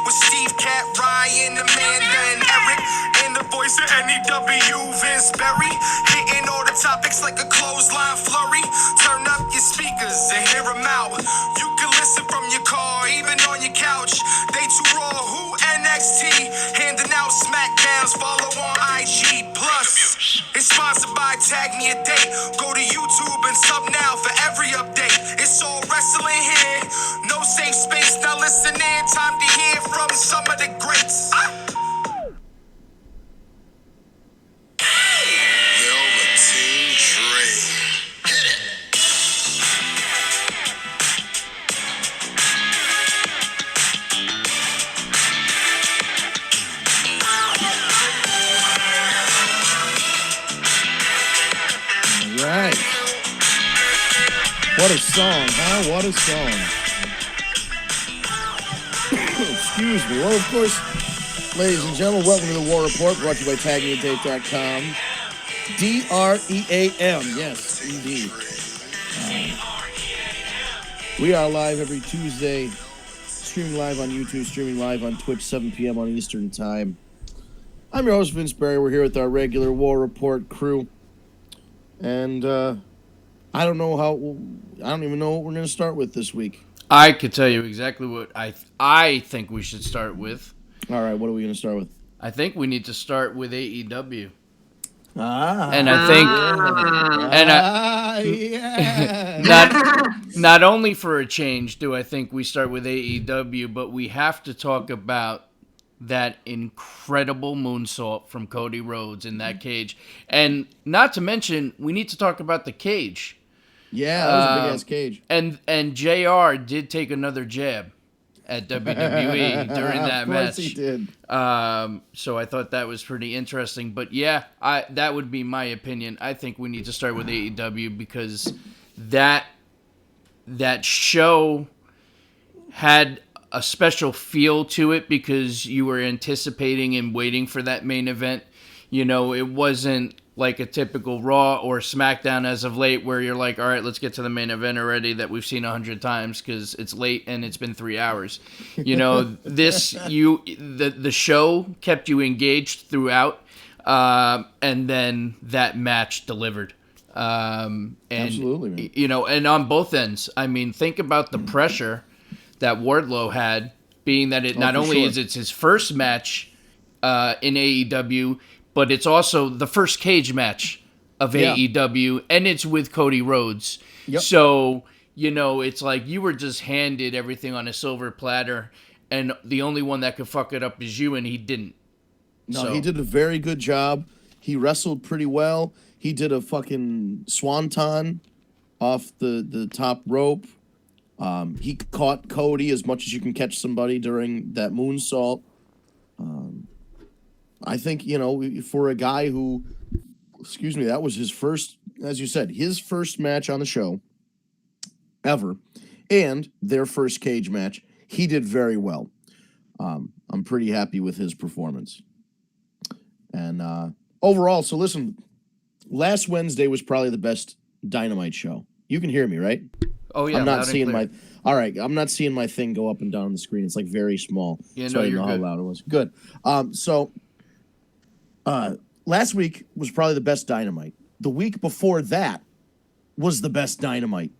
with Steve, Cat, Ryan, Amanda, and Eric. And the voice of NEW, Vince Berry. Hitting all the topics like a clothesline flurry. Turn up your speakers and hear them out. You can listen from your car, even on your couch. They too raw, who NXT? Handing out Smackdowns, follow on IG. Plus, it's sponsored by Tag Me a Date. Go to YouTube and sub now for every update. It's all wrestling here. No safe space, now listen in. Time to hear from some of the greats. Velveteen Dream. Hit it. Right. What a song, huh? What a song. Excuse me. Well, of course, ladies and gentlemen, welcome to the War Report, brought to you by TagMeADate.com. DREAM. Yes, indeed. We are live every Tuesday, streaming live on YouTube, streaming live on Twitch, 7 p.m. on Eastern Time. I'm your host, Vince Barry. We're here with our regular War Report crew. And I don't even know what we're going to start with this week. I could tell you exactly what I think we should start with. All right, what are we going to start with? I think we need to start with AEW. And I think not only for a change do I think we start with AEW, but we have to talk about that incredible moonsault from Cody Rhodes in that cage. And not to mention, we need to talk about the cage. Yeah, that was a big-ass cage. And JR did take another jab at WWE during that match. Of course he did. So I thought that was pretty interesting. But yeah, that would be my opinion. I think we need to start with AEW because that show had a special feel to it because you were anticipating and waiting for that main event. You know, it wasn't like a typical Raw or SmackDown as of late where you're like, all right, let's get to the main event already that we've seen 100 times because it's late and it's been 3 hours. You know, the show kept you engaged throughout, and then that match delivered. And, absolutely, man. You know, and on both ends, I mean, think about the pressure that Wardlow had, being that it not only is it's his first match in AEW, but it's also the first cage match of AEW, and it's with Cody Rhodes. Yep. So, you know, it's like you were just handed everything on a silver platter, and the only one that could fuck it up is you, and he didn't. No, he did a very good job. He wrestled pretty well. He did a fucking swanton off the top rope. He caught Cody as much as you can catch somebody during that moonsault. I think, you know, for a guy who, that was his first, as you said, his first match on the show ever, and their first cage match, he did very well. I'm pretty happy with his performance. And overall, so listen, last Wednesday was probably the best Dynamite show. You can hear me, right? Oh yeah, I'm not seeing my. All right, I'm not seeing my thing go up and down on the screen. It's like very small. Yeah, so I didn't know how loud it was. Good. Last week was probably the best Dynamite. The week before that was the best Dynamite.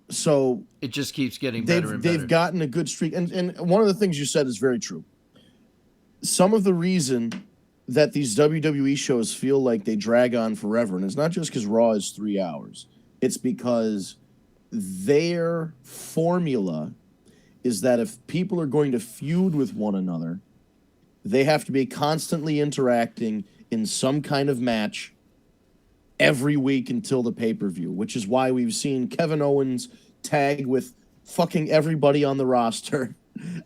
So it just keeps getting better and better. They've gotten a good streak, and one of the things you said is very true. Some of the reason that these WWE shows feel like they drag on forever, and it's not just because Raw is 3 hours. It's because their formula is that if people are going to feud with one another, they have to be constantly interacting in some kind of match every week until the pay-per-view, which is why we've seen Kevin Owens tag with fucking everybody on the roster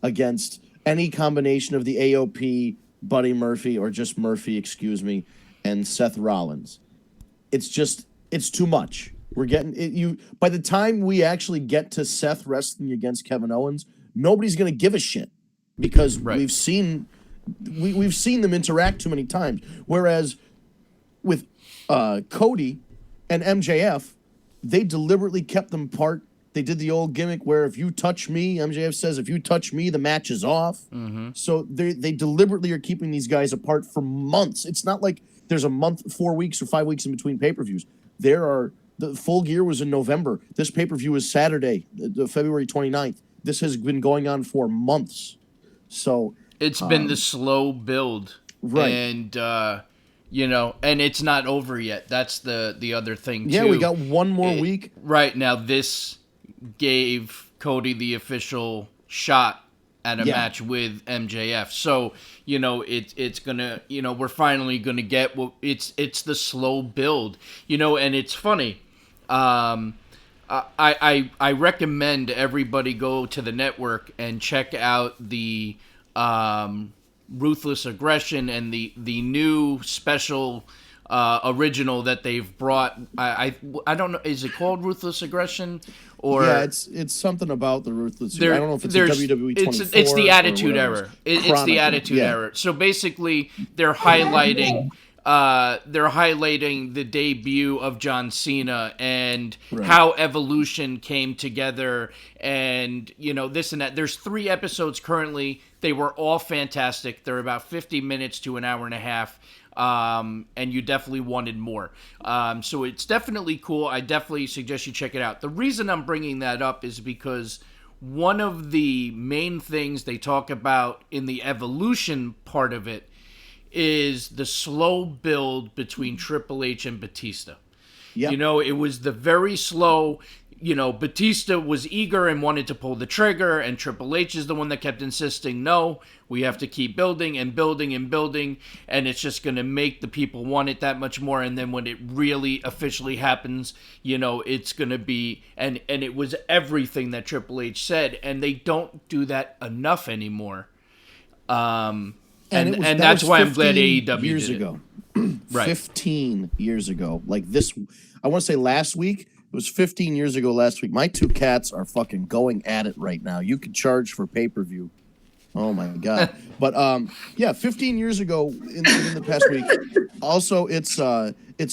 against any combination of the AOP, Buddy Murphy, or just Murphy, and Seth Rollins. It's too much. We're getting it. By the time we actually get to Seth wrestling against Kevin Owens, nobody's going to give a shit because we've seen them interact too many times. Whereas with Cody and MJF, they deliberately kept them apart They did the old gimmick where if you touch me, MJF says, if you touch me, the match is off. Mm-hmm. So they deliberately are keeping these guys apart for months. It's not like there's a month, 4 weeks or 5 weeks in between pay-per-views. The Full Gear was in November. This pay-per-view is Saturday, February 29th. This has been going on for months. So it's been the slow build. Right. And, and it's not over yet. That's the other thing, too. Yeah, we got one more week. Right. Now, this gave Cody the official shot at a match with MJF. So, it's gonna, we're finally gonna get it's the slow build, and it's funny. I recommend everybody go to the network and check out the Ruthless Aggression and the new special original that they've brought. I don't know, is it called Ruthless Aggression? Or it's something about the Ruthless. I don't know if it's a WWE 24. It's the Attitude Era. It's the Attitude Era. So basically, they're highlighting the debut of John Cena and how Evolution came together, and this and that. There's 3 episodes currently. They were all fantastic. They're about 50 minutes to an hour and a half. And you definitely wanted more. So it's definitely cool. I definitely suggest you check it out. The reason I'm bringing that up is because one of the main things they talk about in the Evolution part of it is the slow build between Triple H and Batista. Yep. It was the very slow. Batista was eager and wanted to pull the trigger, and Triple H is the one that kept insisting, no, we have to keep building and building and building, and it's just going to make the people want it that much more, and then when it really officially happens, it's going to be, and it was everything that Triple H said, and they don't do that enough anymore. And that's why I'm glad AEW years did ago. Right. 15 years ago. Like this, I want to say last week. It was 15 years ago last week. My 2 cats are fucking going at it right now. You could charge for pay-per-view. Oh, my God. But, 15 years ago in the past week. Also, it's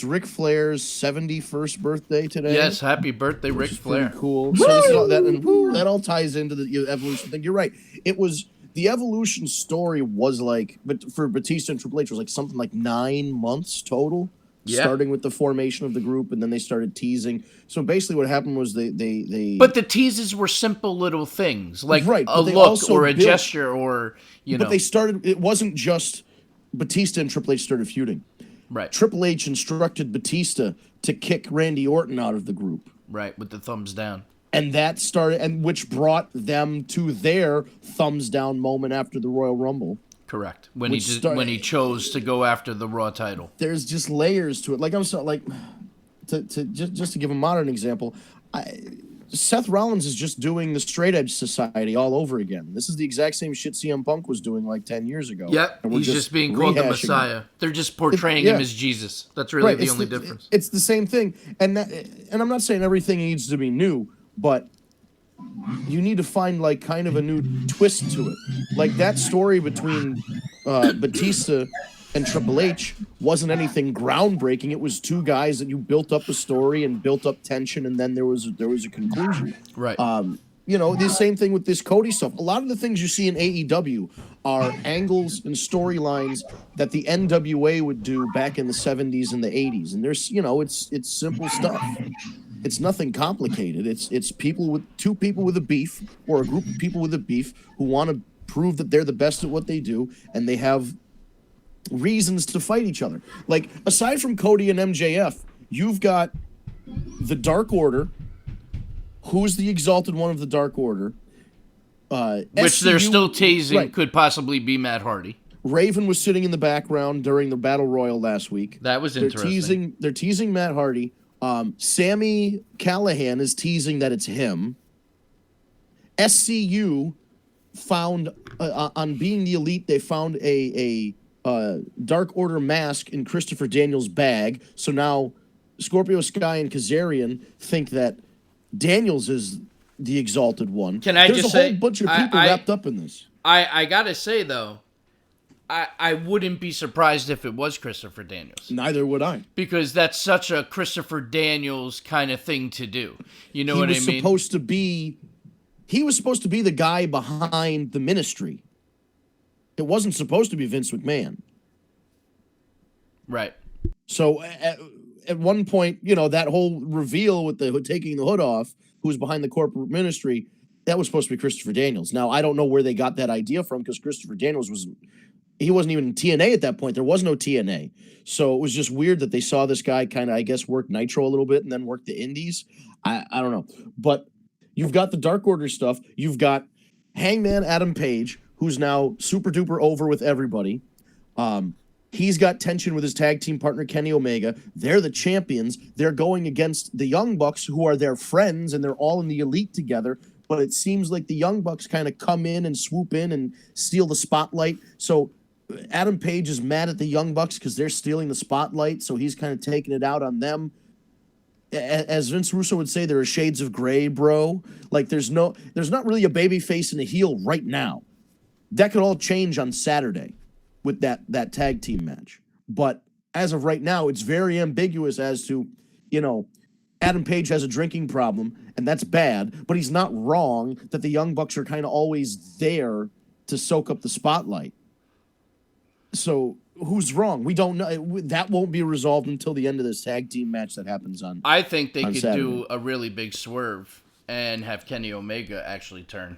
Ric Flair's 71st birthday today. Yes, happy birthday, Ric Flair. Cool. So this is all that, and that all ties into the Evolution thing. You're right. It was... The Evolution story was like... But for Batista and Triple H, was like something like 9 months total. Yeah. Starting with the formation of the group, and then they started teasing. So basically what happened was they But the teases were simple little things, like a look or a gesture or, But they started, it wasn't just Batista and Triple H started feuding. Right. Triple H instructed Batista to kick Randy Orton out of the group. Right, with the thumbs down. And that started, and which brought them to their thumbs down moment after the Royal Rumble. Correct. When he chose to go after the Raw title. There's just layers to it. Like just to give a modern example, Seth Rollins is just doing the Straight Edge Society all over again. This is the exact same shit CM Punk was doing like 10 years ago. Yep, he's just being called the Messiah. They're just portraying him as Jesus. That's really the only difference. It's the same thing. And I'm not saying everything needs to be new, but you need to find like kind of a new twist to it. Like that story between Batista and Triple H wasn't anything groundbreaking. It was 2 guys that you built up a story and built up tension, and then there was a conclusion. Right. The same thing with this Cody stuff. A lot of the things you see in AEW are angles and storylines that the NWA would do back in the 70s and the 80s. And there's, it's simple stuff. It's nothing complicated. It's 2 people with a beef, or a group of people with a beef who want to prove that they're the best at what they do, and they have reasons to fight each other. Like, aside from Cody and MJF, you've got the Dark Order. Who's the exalted one of the Dark Order? Which they're still teasing could possibly be Matt Hardy. Raven was sitting in the background during the Battle Royal last week. That was interesting. They're teasing Matt Hardy. Sammy Callahan is teasing that it's him. SCU found on Being the Elite, they found a Dark Order mask in Christopher Daniels' bag. So now Scorpio Sky and Kazarian think that Daniels is the exalted one. There's a whole bunch of people wrapped up in this. I gotta say though, I wouldn't be surprised if it was Christopher Daniels. Neither would I. Because that's such a Christopher Daniels kind of thing to do. You know what I mean? He was supposed to be the guy behind the Ministry. It wasn't supposed to be Vince McMahon. Right. So at one point, you know, that whole reveal with the taking the hood off, who's behind the corporate ministry, that was supposed to be Christopher Daniels. Now, I don't know where they got that idea from, because Christopher Daniels wasn't even in TNA at that point. There was no TNA. So it was just weird that they saw this guy kind of, I guess, work Nitro a little bit and then work the Indies. I don't know. But you've got the Dark Order stuff. You've got Hangman Adam Page, who's now super duper over with everybody. He's got tension with his tag team partner, Kenny Omega. They're the champions. They're going against the Young Bucks, who are their friends, and they're all in the Elite together. But it seems like the Young Bucks kind of come in and swoop in and steal the spotlight. So Adam Page is mad at the Young Bucks because they're stealing the spotlight. So he's kind of taking it out on them. As Vince Russo would say, there are shades of gray, bro. Like there's not really a baby face and a heel right now. That could all change on Saturday with that tag team match. But as of right now, it's very ambiguous as to, you know, Adam Page has a drinking problem, and that's bad, but he's not wrong that the Young Bucks are kind of always there to soak up the spotlight. So who's wrong? We don't know. That won't be resolved until the end of this tag team match that happens on I think they could Saturday. do a really big swerve and have Kenny Omega actually turn.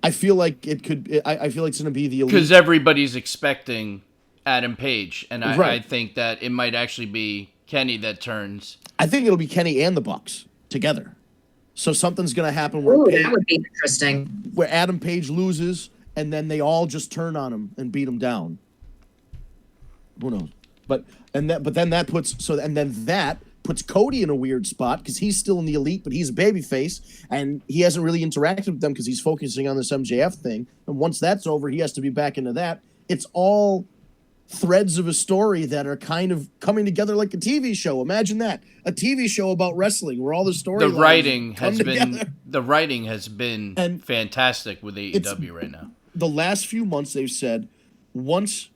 I feel like it could. I feel like it's going to be the Elite. Because everybody's expecting Adam Page, and Right. I think that it might actually be Kenny that turns. I think it'll be Kenny and the Bucks together. So something's going to happen Ooh, that would be interesting. where Adam Page loses, and then they all just turn on him and beat him down. Who knows? But then that puts Cody in a weird spot because he's still in the Elite, but he's a babyface, and he hasn't really interacted with them because he's focusing on this MJF thing. And once that's over, he has to be back into that. It's all threads of a story that are kind of coming together like a TV show. Imagine that, a TV show about wrestling where all the stories. The writing has been fantastic with AEW right now. The last few months, they've said, once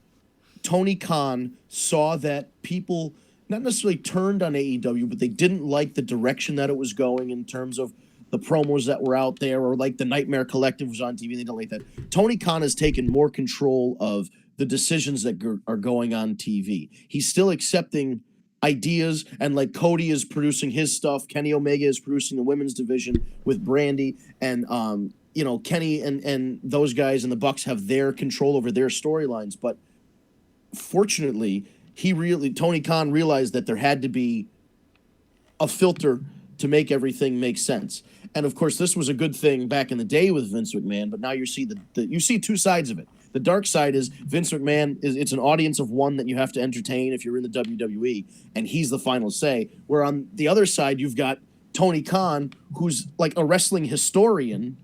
Tony Khan saw that people not necessarily turned on AEW, but they didn't like the direction that it was going in terms of the promos that were out there, or like the Nightmare Collective was on TV. They don't like that. Tony Khan has taken more control of the decisions that are going on TV. He's still accepting ideas, and like Cody is producing his stuff. Kenny Omega is producing the women's division with Brandy, and you know, Kenny and those guys and the Bucks have their control over their storylines. But fortunately, Tony Khan realized that there had to be a filter to make everything make sense. And of course, this was a good thing back in the day with Vince McMahon, but now you see you see two sides of it. The dark side is Vince McMahon it's an audience of one that you have to entertain if you're in the WWE, and he's the final say. Where on the other side, you've got Tony Khan, who's like a wrestling historian,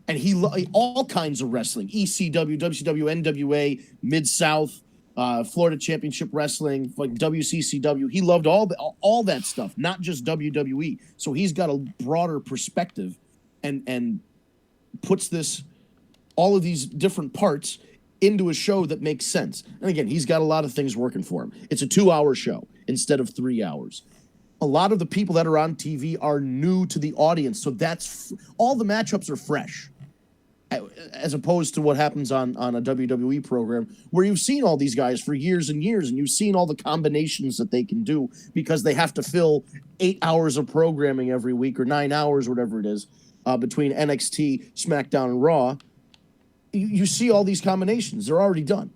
and he all kinds of wrestling: ECW, WCW, NWA, Mid-South, Florida Championship Wrestling, like WCCW. He loved all that stuff, not just WWE. So he's got a broader perspective, and puts all of these different parts into a show that makes sense. And again, he's got a lot of things working for him. It's a 2-hour show instead of 3 hours. A lot of the people that are on TV are new to the audience, so that's all the matchups are fresh, as opposed to what happens on a WWE program where you've seen all these guys for years and years, and you've seen all the combinations that they can do because they have to fill 8 hours of programming every week, or 9 hours, whatever it is, between NXT, SmackDown, and Raw. You see all these combinations. They're already done.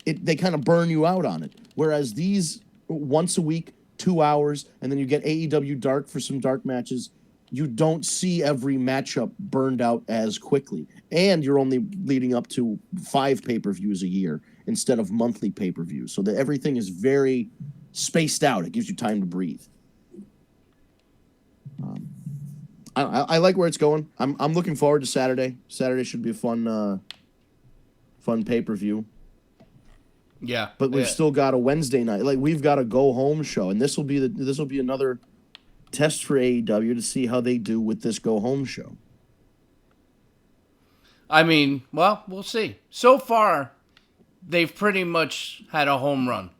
They kind of burn you out on it. Whereas these once a week, 2 hours, and then you get AEW Dark for some dark matches, you don't see every matchup burned out as quickly. And you're only leading up to 5 pay-per-views a year instead of monthly pay-per-views. So that everything is very spaced out. It gives you time to breathe. I like where it's going. I'm looking forward to Saturday. Saturday should be a fun pay-per-view. Yeah. But we've still got a Wednesday night. Like, we've got a go-home show, and this will be another test for AEW to see how they do with this go-home show. I mean, well, we'll see. So far, they've pretty much had a home run,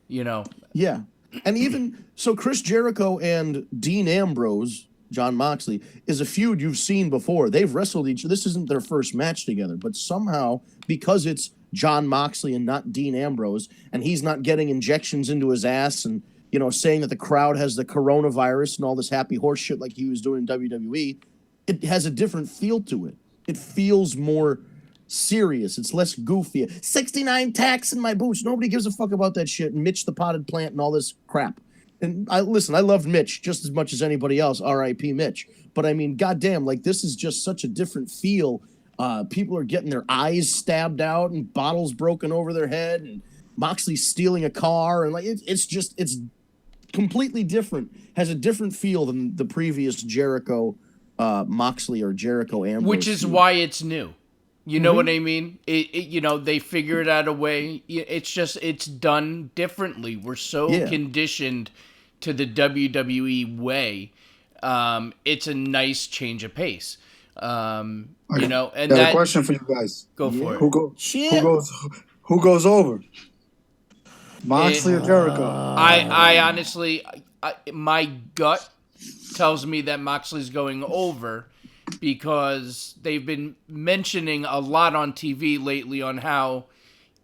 you know. Yeah. And even so, Chris Jericho and Dean Ambrose, John Moxley, is a feud you've seen before. They've wrestled each other. This isn't their first match together, but somehow, because it's John Moxley and not Dean Ambrose, and he's not getting injections into his ass and, you know, saying that the crowd has the coronavirus and all this happy horse shit like he was doing in WWE, it has a different feel to it. It feels more serious. It's less goofy. 69 tacks in my boots. Nobody gives a fuck about that shit. And Mitch the potted plant and all this crap. And I loved Mitch just as much as anybody else. R.I.P. Mitch. But I mean, goddamn, like this is just such a different feel. People are getting their eyes stabbed out and bottles broken over their head, and Moxley's stealing a car, and like it's completely different. Has a different feel than the previous Jericho Moxley or Jericho Ambrose. Which is why it's new. You know what I mean? You know, they figured out a way. It's done differently. We're so conditioned to the WWE way. It's a nice change of pace. You know, and got a question for you guys. Go for it. Who goes over? Moxley or Jericho? I honestly, my gut tells me that Moxley's going over, because they've been mentioning a lot on TV lately on how,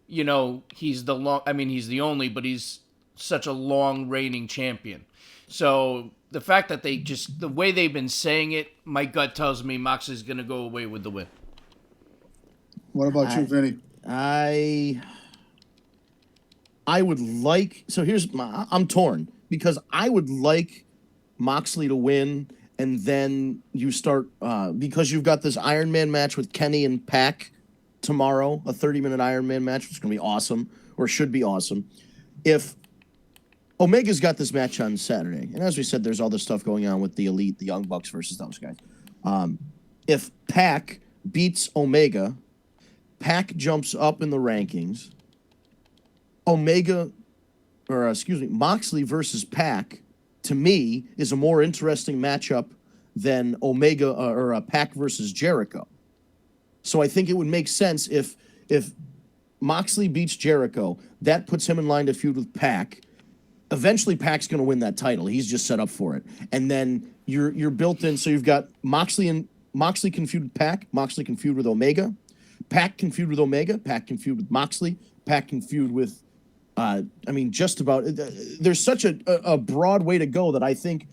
you know, he's the only, but he's such a long reigning champion. So the fact that the way they've been saying it, my gut tells me Moxley's going to go away with the win. What about you, Vinny? I would like, so I'm torn, because I would like Moxley to win, and then you start, because you've got this Iron Man match with Kenny and Pac tomorrow, a 30-minute Iron Man match, which is going to be awesome, or should be awesome. If Omega's got this match on Saturday, and as we said, there's all this stuff going on with the Elite, the Young Bucks versus those guys. If Pac beats Omega, Pac jumps up in the rankings. Moxley versus Pac, to me, is a more interesting matchup than Omega or Pac versus Jericho. So I think it would make sense if Moxley beats Jericho, that puts him in line to feud with Pac. Eventually, Pac's going to win that title. He's just set up for it. And then you're built in, so you've got Moxley can feud with Pac, Moxley can feud with Omega, Pac can feud with Omega, Pac can feud with Moxley, Pac can feud with just about. There's such a broad way to go that I think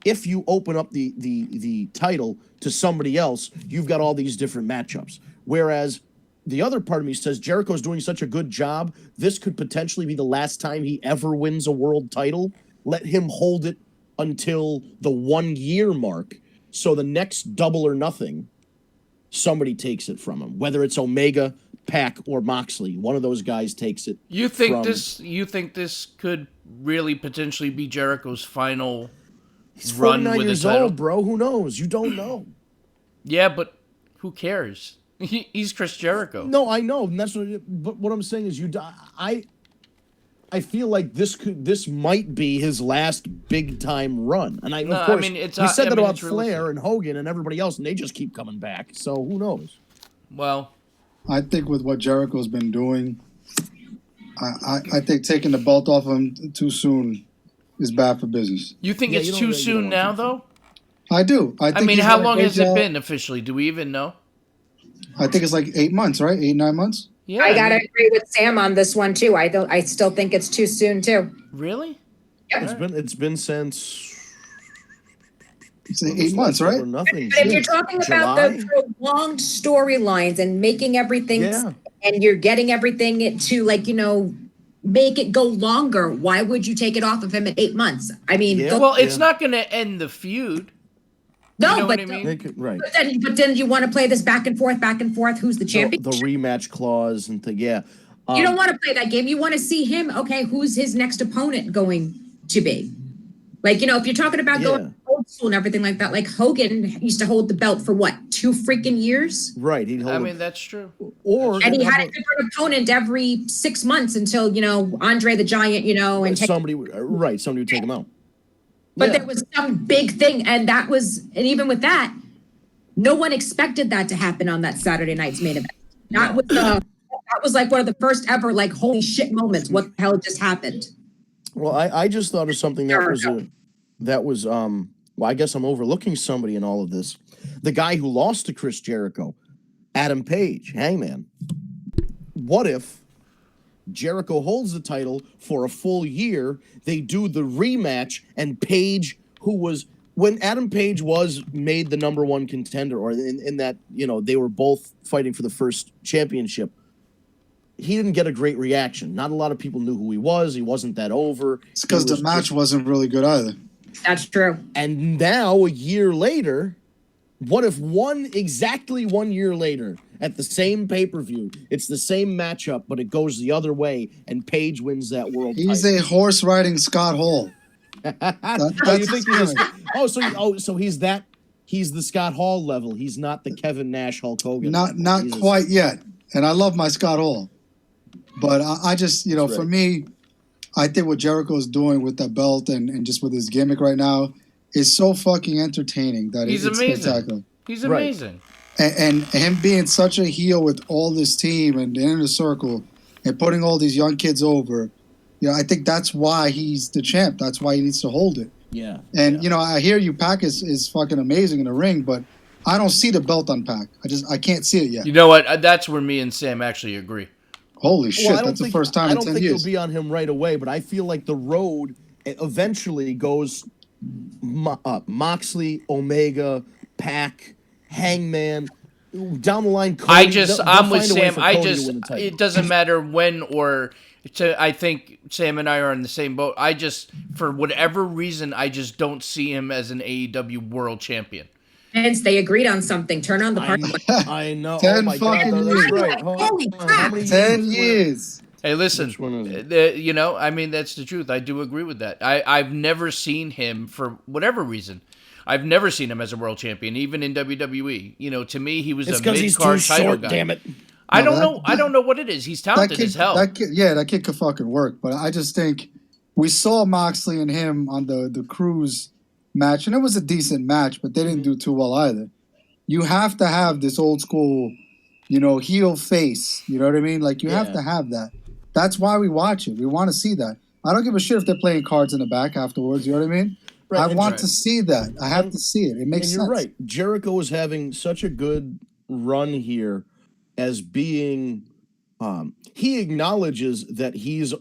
if you open up the title to somebody else, you've got all these different matchups. Whereas the other part of me says Jericho's doing such a good job, this could potentially be the last time he ever wins a world title. Let him hold it until the 1 year mark. So the next Double or Nothing, somebody takes it from him, whether it's Omega, Pac, or Moxley. One of those guys takes it. You think this could really potentially be Jericho's final He's run 49 with years a title? old, bro. Who knows? You don't know. Yeah, but who cares? He's Chris Jericho. No, I know, and that's but what I'm saying is I feel like this might be his last big time run, and of course we said that about Flair and Hogan and everybody else, and they just keep coming back. So who knows? Well, I think with what Jericho's been doing, I think taking the belt off him too soon is bad for business. You think it's too soon now, though? I do. I mean, how long has it been officially? Do we even know? I think it's like 8 months, right? 8-9 months. Yeah, I gotta agree with Sam on this one too. I still think it's too soon too. Really? Yep. It's been since. It's 8 months, right? Nothing. But if you're talking about the prolonged storylines and making everything, and you're getting everything to make it go longer, why would you take it off of him at 8 months? I mean, it's not going to end the feud. No, you know but what I mean? Right. But then you want to play this back and forth. Who's the champion? The rematch clause and You don't want to play that game. You want to see him. Okay, who's his next opponent going to be? Like, if you're talking about going old school and everything like that, like Hogan used to hold the belt for what, 2 freaking years? Right. That's true. And he had a different opponent every 6 months until, Andre the Giant, and somebody would take him out. But there was some big thing, and even with that, no one expected that to happen on that Saturday night's main event. Not with the that was like one of the first ever like holy shit moments. What the hell just happened? Well, I just thought of something that was well, I guess I'm overlooking somebody in all of this. The guy who lost to Chris Jericho, Adam Page, Hangman. What if Jericho holds the title for a full year, they do the rematch, and Page, who was, when Adam Page was made the number one contender, or in that, you know, they were both fighting for the first championship, he didn't get a great reaction. Not a lot of people knew who he was. He wasn't that over. It's because the match wasn't really good either. That's true. And now, a year later, what if exactly 1 year later, at the same pay-per-view, it's the same matchup, but it goes the other way, and Page wins that world title? He's a horse riding Scott Hall. So he's the Scott Hall level. He's not the Kevin Nash Hulk Hogan. Not quite yet. And I love my Scott Hall. But I just, you know, for me, I think what Jericho's doing with that belt and just with his gimmick right now is so fucking entertaining that it's amazing. spectacular. He's amazing. And him being such a heel with all this team and in a circle and putting all these young kids over, you know, I think that's why he's the champ. That's why he needs to hold it. Yeah. And, you know, I hear you, Pac is fucking amazing in the ring, but I don't see the belt on Pac. I can't see it yet. You know what? That's where me and Sam actually agree. Holy shit, that's the first time in 10 years. I don't think it'll be on him right away, but I feel like the road eventually goes Moxley, Omega, Pac, Hangman, down the line. Cody, I'm with Sam. It doesn't matter when or. I think Sam and I are in the same boat. For whatever reason, I just don't see him as an AEW world champion. Vince, they agreed on something. Turn on the party. I know. 10 fucking years. Right. Holy crap. 10 years. Hey, listen, you know, I mean, that's the truth. I do agree with that. I've never seen him, for whatever reason, I've never seen him as a world champion, even in WWE. You know, to me, he was a mid-card title guy. Damn it. I don't know what it is. He's talented as hell. That kid could fucking work. But I just think we saw Moxley and him on the Cruise match, and it was a decent match, but they didn't do too well either. You have to have this old school, you know, heel face. You know what I mean? Like, you have to have that. That's why we watch it. We want to see that. I don't give a shit if they're playing cards in the back afterwards. You know what I mean? Right, I want to see that. I have to see it. It makes sense. You're right. Jericho is having such a good run here as being, he acknowledges that he's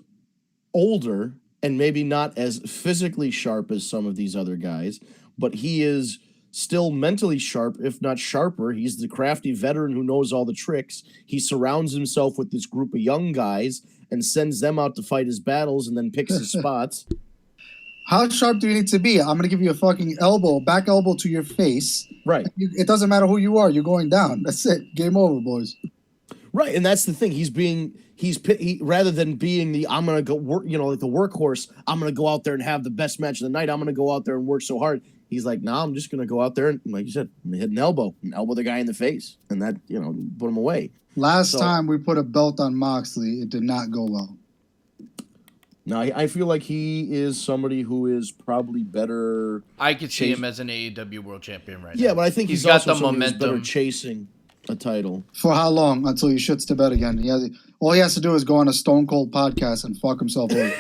older and maybe not as physically sharp as some of these other guys, but he is still mentally sharp, if not sharper. He's the crafty veteran who knows all the tricks. He surrounds himself with this group of young guys and sends them out to fight his battles and then picks his spots. How sharp do you need to be? I'm going to give you a fucking back elbow to your face. Right. It doesn't matter who you are. You're going down. That's it. Game over, boys. Right, and that's the thing. He rather than being the I'm gonna go work, you know, like the workhorse. I'm gonna go out there and have the best match of the night. I'm gonna go out there and work so hard. He's like, nah, I'm just gonna go out there and, like you said, I'm gonna hit an elbow the guy in the face, and that, you know, put him away. Last time we put a belt on Moxley, it did not go well. Now I feel like he is somebody who is probably better. I could see him as an AEW world champion right now. Yeah, but I think he's got also the somebody who's momentum. better chasing a title. For how long? Until he shits the bed again. All he has to do is go on a Stone Cold podcast and fuck himself over.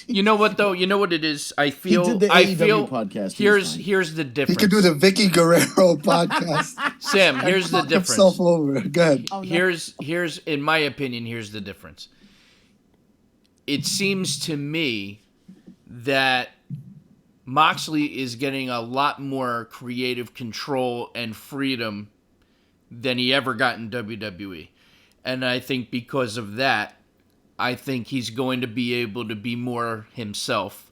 You know what though? You know what it is? I feel. He did the AEW podcast. Here's the difference. He could do the Vicky Guerrero podcast. Sam, here's the fuck difference. Himself over. Good. Here's in my opinion, here's the difference. It seems to me that Moxley is getting a lot more creative control and freedom than he ever got in WWE. And I think because of that, I think he's going to be able to be more himself.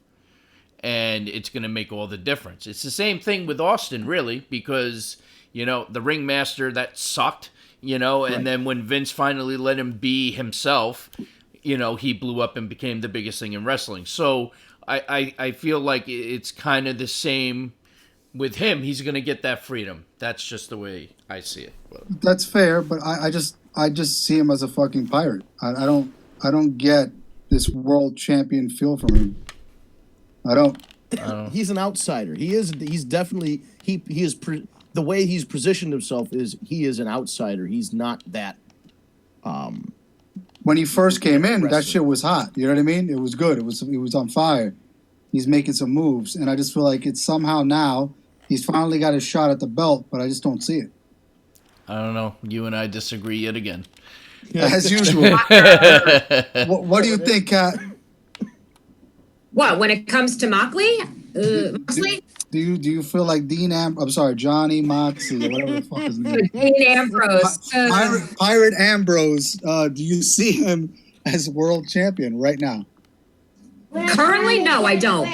And it's going to make all the difference. It's the same thing with Austin, really, because, you know, the ringmaster, that sucked, you know, and then when Vince finally let him be himself, you know, he blew up and became the biggest thing in wrestling. So I feel like it's kind of the same with him. He's going to get that freedom. That's just the way I see it. That's fair, but I just see him as a fucking pirate. I don't get this world champion feel from him. I don't. He's an outsider. He's definitely the way he's positioned himself is he is an outsider. He's not that when he first came in, that wrestler. shit was hot. You know what I mean? It was good. It was on fire. He's making some moves, and I just feel like it's somehow now he's finally got his shot at the belt, but I just don't see it. I don't know. You and I disagree yet again. As usual. What do you think, Kat? What, when it comes to Moxley? Moxley? Do you feel like Johnny Moxley, or whatever the fuck his name is? Dean Ambrose. Pirate Ambrose, do you see him as world champion right now? Currently, no, I don't.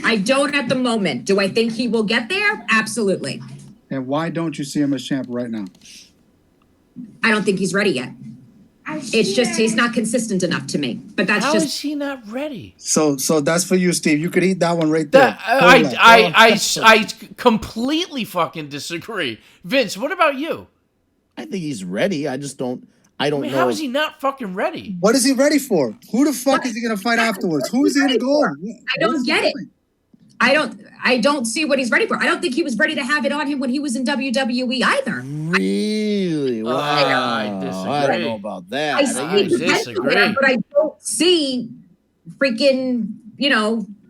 I don't at the moment. Do I think he will get there? Absolutely. And why don't you see him as champ right now? I don't think he's ready yet. It's just he's not consistent enough to me. But that's How just is he not ready? So that's for you, Steve. You could eat that one right there. I completely fucking disagree. Vince, what about you? I think he's ready. I don't know. How is he not fucking ready? What is he ready for? Who the fuck is he gonna fight afterwards? Who is he gonna go? I don't get it. I don't see what he's ready for. I don't think he was ready to have it on him when he was in WWE either. Really? Wow. I disagree. I don't know about that. I see disagree. there, but I don't see freaking,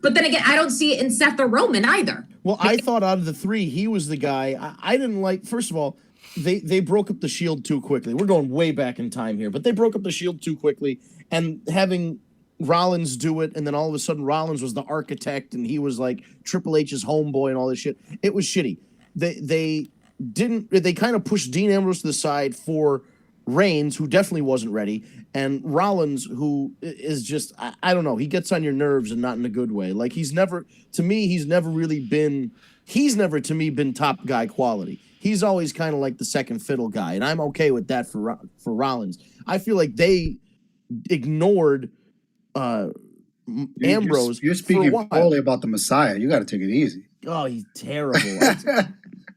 but then again, I don't see it in Seth or Roman either. Well, I thought out of the three, he was the guy. I didn't like, first of all, they broke up the Shield too quickly. We're going way back in time here, but they broke up the Shield too quickly, and having Rollins do it, and then all of a sudden Rollins was the architect, and he was like Triple H's homeboy and all this shit. It was shitty. They kind of pushed Dean Ambrose to the side for Reigns, who definitely wasn't ready, and Rollins, who is just, I don't know, he gets on your nerves and not in a good way. Like he's never to me been top guy quality. He's always kind of like the second fiddle guy, and I'm okay with that for Rollins. I feel like they ignored Ambrose. You're speaking poorly about the Messiah. You got to take it easy. Oh, he's terrible.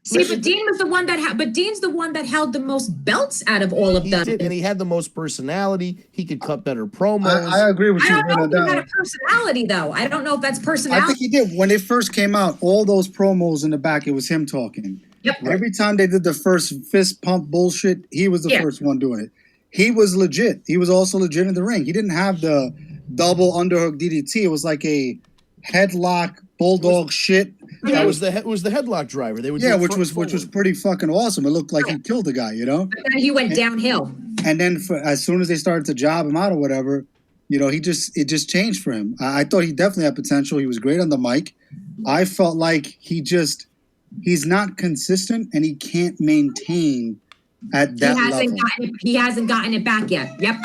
See, but Dean was the one Dean's the one that held the most belts out of all of them. Did, and he had the most personality. He could cut better promos. I agree with you. I don't know if he had a personality, though. I don't know if that's personality. I think he did. When it first came out, all those promos in the back, it was him talking. Yep. Every time they did the first fist pump bullshit, he was the first one doing it. He was legit. He was also legit in the ring. He didn't have the double underhook DDT. It was like a headlock bulldog shit. Yeah, it was the headlock driver. They would which was pretty fucking awesome. It looked like he killed the guy, But then he went downhill. And then as soon as they started to job him out or whatever, it just changed for him. I thought he definitely had potential. He was great on the mic. I felt like he's not consistent and he can't maintain at that level. He hasn't gotten it back yet. Yep.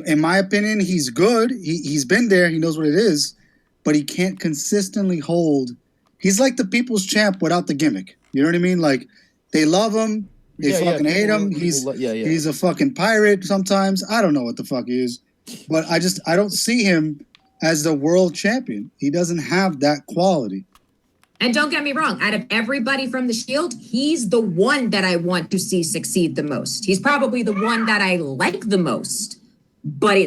In my opinion, he's good. He's been there. He knows what it is, but he can't consistently hold. He's like the people's champ without the gimmick. You know what I mean? Like they love him. They fucking hate him. He's a fucking pirate sometimes. I don't know what the fuck he is, but I don't see him as the world champion. He doesn't have that quality. And don't get me wrong, out of everybody from the Shield, he's the one that I want to see succeed the most. He's probably the one that I like the most. But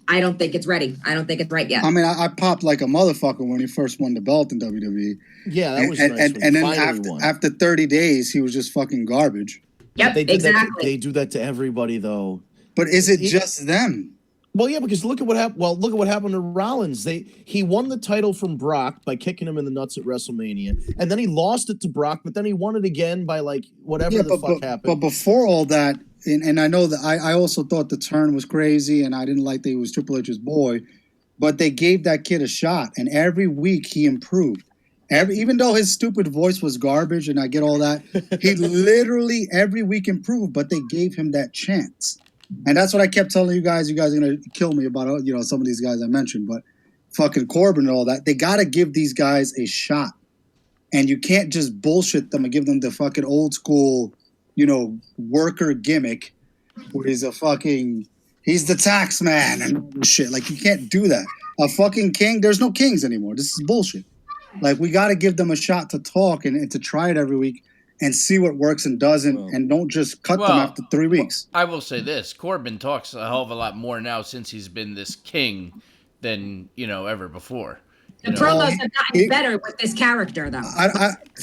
I don't think it's ready. I don't think it's right yet. I mean, I popped like a motherfucker when he first won the belt in WWE. Yeah, that was nice. And then after 30 days, he was just fucking garbage. Yep, exactly. They do that to everybody, though. But is it just them? Well, yeah, because look at what happened. Well, look at what happened to Rollins. He won the title from Brock by kicking him in the nuts at WrestleMania, and then he lost it to Brock, but then he won it again by like whatever the fuck happened. But before all that, and I know that I also thought the turn was crazy, and I didn't like that he was Triple H's boy, but they gave that kid a shot, and every week he improved. Even though his stupid voice was garbage, and I get all that, he literally every week improved, but they gave him that chance. And that's what I kept telling you guys. You guys are going to kill me about, some of these guys I mentioned, but fucking Corbin and all that. They got to give these guys a shot. And you can't just bullshit them and give them the fucking old school, worker gimmick where he's the tax man and shit. Like, you can't do that. A fucking king, there's no kings anymore. This is bullshit. Like, we got to give them a shot to talk and to try it every week. And see what works and doesn't, and don't just cut them after 3 weeks. I will say this. Corbin talks a hell of a lot more now since he's been this king than, ever before. The promos have gotten better with this character, though.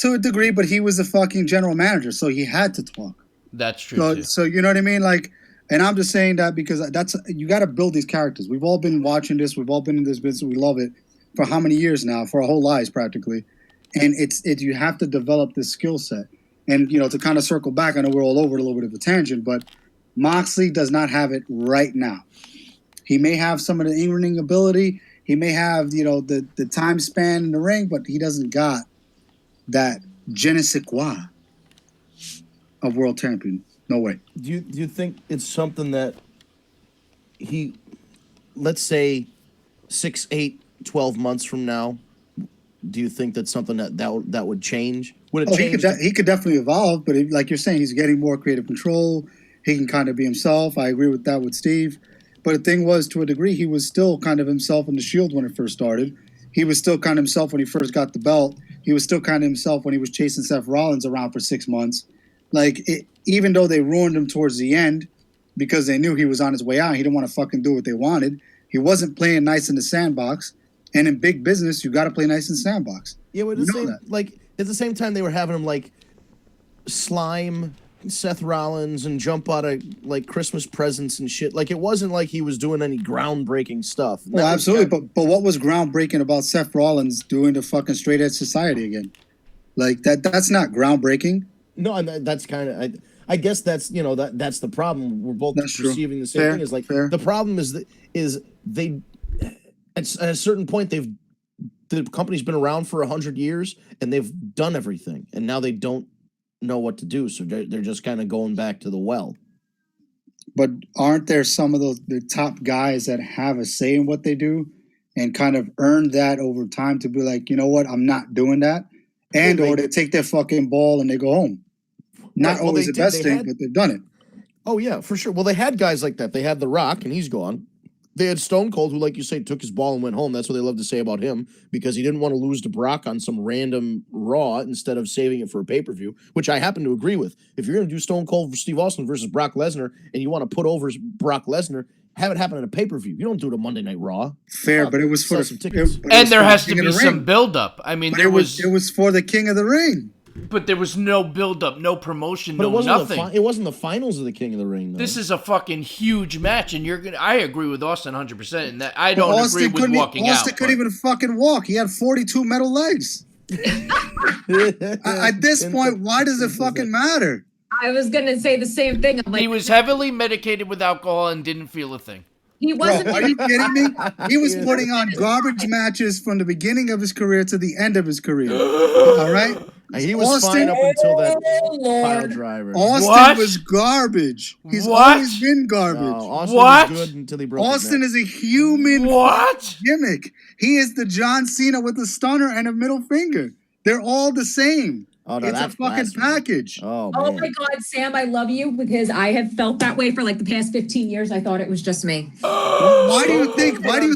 To a degree, but he was a fucking general manager, so he had to talk. That's true, too. So you know what I mean? Like, And I'm just saying that because you got to build these characters. We've all been watching this. We've all been in this business. We love it for how many years now? For our whole lives, practically. And it's you have to develop this skill set. And, to kind of circle back, I know we're all over a little bit of a tangent, but Moxley does not have it right now. He may have some of the in-ring ability. He may have, the time span in the ring, but he doesn't got that je ne sais quoi of world champion. No way. Do you think it's something that he, let's say 6, 8, 12 months from now, do you think that's something that would change? Would it change? He could definitely evolve, but like you're saying, he's getting more creative control. He can kind of be himself. I agree with that with Steve. But the thing was, to a degree, he was still kind of himself in the Shield when it first started. He was still kind of himself when he first got the belt. He was still kind of himself when he was chasing Seth Rollins around for 6 months. Even though they ruined him towards the end because they knew he was on his way out, he didn't want to fucking do what they wanted. He wasn't playing nice in the sandbox. And in big business, you got to play nice in the sandbox. Yeah, but at the same time, they were having him slime Seth Rollins and jump out of Christmas presents and shit. It wasn't like he was doing any groundbreaking stuff. Well, absolutely. But what was groundbreaking about Seth Rollins doing the fucking straight edge society again? That's not groundbreaking. No, and that's kind of I guess that's that's the problem. We're both perceiving the same Fair, thing. Is fair. The problem is they at a certain point the company's been around for 100 years and they've done everything, and now they don't know what to do, so they're just kind of going back to the well. But aren't there some of the top guys that have a say in what they do and kind of earned that over time to be like, you know what, I'm not doing that, or they take their fucking ball and they go home. Not always the best thing, but they've done it. Oh yeah, for sure. Well, they had guys like that. They had The Rock, and he's gone. They had Stone Cold, who, like you say, took his ball and went home. That's what they love to say about him, because he didn't want to lose to Brock on some random Raw instead of saving it for a pay-per-view, which I happen to agree with. If you're going to do Stone Cold for Steve Austin versus Brock Lesnar, and you want to put over Brock Lesnar, have it happen in a pay-per-view. You don't do it a Monday Night Raw. Fair, but it was for some tickets. And there has to be some build-up. I mean, it was for the King of the Ring. But there was no build-up, no promotion, but nothing. It wasn't the finals of the King of the Ring, though. This is a fucking huge match, and I agree with Austin 100%, and that I don't agree with walking out. Austin couldn't even fucking walk. He had 42 metal legs. At this point, why does it fucking matter? I was gonna say the same thing. He was heavily medicated with alcohol and didn't feel a thing. He wasn't. Bro, are you kidding me? He was putting on garbage matches from the beginning of his career to the end of his career. All right? He was fine up until that pile driver. Austin was garbage. He's always been garbage. No, Austin was good until he broke Austin is a human gimmick. He is the John Cena with a stunner and a middle finger. They're all the same. Oh, no, it's a fucking package. Oh my God, Sam, I love you, because I have felt that way for the past 15 years. I thought it was just me. Why do you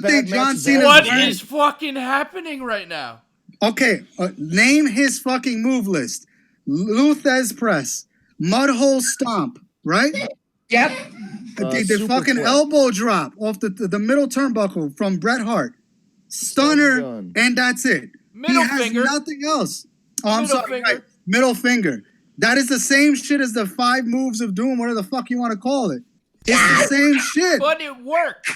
think John Cena? What is fucking happening right now? Okay, name his fucking move list. Luthez press, mudhole stomp, right? Yep. The fucking twist. Elbow drop off the middle turnbuckle from Bret Hart, stunner, and that's it. Middle finger. Nothing else. Oh, I'm sorry. Right. Middle finger. That is the same shit as the 5 moves of doom, whatever the fuck you want to call it. It's the same shit. But it worked.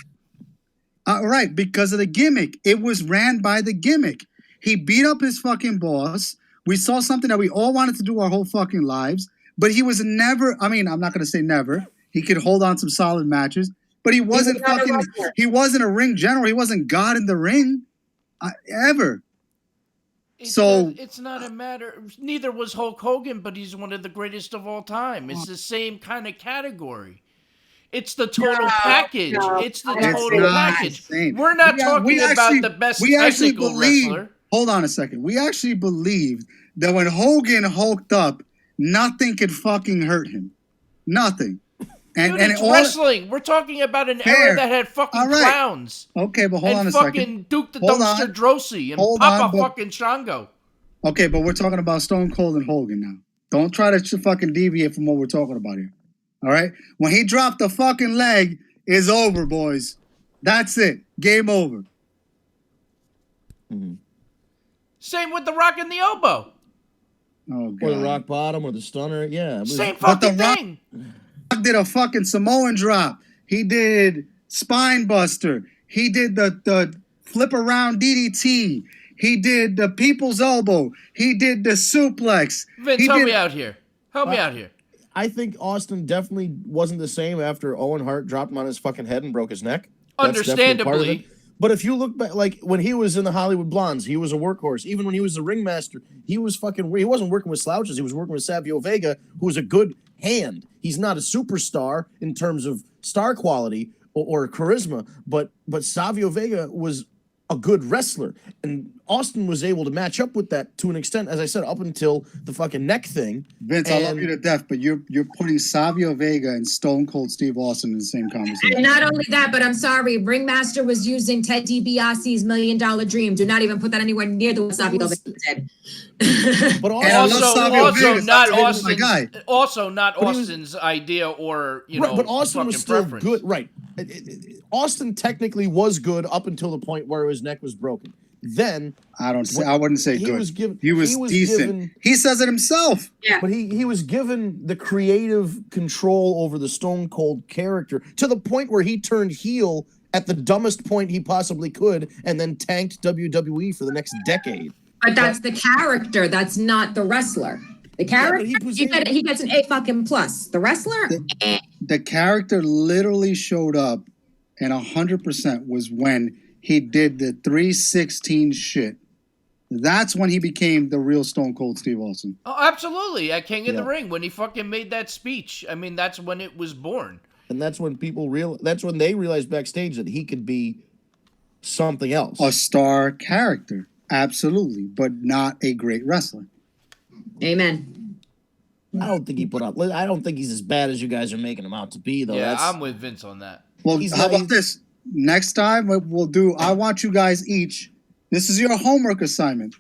Right, because of the gimmick. It was ran by the gimmick. He beat up his fucking boss. We saw something that we all wanted to do our whole fucking lives, but he was never, I'm not going to say never. He could hold on some solid matches, but he wasn't he wasn't a ring general. He wasn't God in the ring ever. It's not a matter. Neither was Hulk Hogan, but he's one of the greatest of all time. It's the same kind of category. It's the total package. It's the total package. We're not talking about the best technical wrestler. Hold on a second. We actually believed that when Hogan hulked up, nothing could fucking hurt him. Nothing. And it's wrestling. We're talking about an era that had fucking clowns. Okay, but hold on a second. And fucking Duke the Dumpster Drosy and Papa fucking Shango. Okay, but we're talking about Stone Cold and Hogan now. Don't try to fucking deviate from what we're talking about here. All right? When he dropped the fucking leg, it's over, boys. That's it. Game over. Mm-hmm. Same with the Rock and the elbow. Oh, God. Or the rock bottom or the stunner. Yeah. Same fucking thing. Rock did a fucking Samoan drop. He did spine buster. He did the flip around DDT. He did the people's elbow. He did the suplex. Vince, help me out here. Help me out here. I think Austin definitely wasn't the same after Owen Hart dropped him on his fucking head and broke his neck. That's definitely part of it. Understandably. But if you look back, like when he was in the Hollywood Blondes, he was a workhorse. Even when he was the ringmaster, he wasn't working with slouches. He was working with Savio Vega, who was a good hand. He's not a superstar in terms of star quality or charisma, but Savio Vega was a good wrestler, and Austin was able to match up with that to an extent, as I said, up until the fucking neck thing. Vince, I love you to death, but you're putting Savio Vega and Stone Cold Steve Austin in the same conversation. And not only that, but I'm sorry, Ringmaster was using Ted DiBiase's $1 Million Dream. Do not even put that anywhere near the Savio Vega did. But also not Austin's idea or but Austin was still preference. good, right? Austin technically was good up until the point where his neck was broken. Then I wouldn't say he good. He was decent. He says it himself. Yeah. But he was given the creative control over the Stone Cold character to the point where he turned heel at the dumbest point he possibly could, and then tanked WWE for the next decade. But that's the character. That's not the wrestler. The character, he gets an A fucking plus. The wrestler, the character literally showed up, and 100% was when he did the 316 shit. That's when he became the real Stone Cold Steve Austin. Oh, absolutely. At King of the Ring, when he fucking made that speech. I mean, that's when it was born. And that's when that's when they realized backstage that he could be something else. A star character. Absolutely. But not a great wrestler. Amen. I don't think I don't think he's as bad as you guys are making him out to be, though. Yeah, I'm with Vince on that. Well, how about this? Next time we'll do, I want you guys each, this is your homework assignment.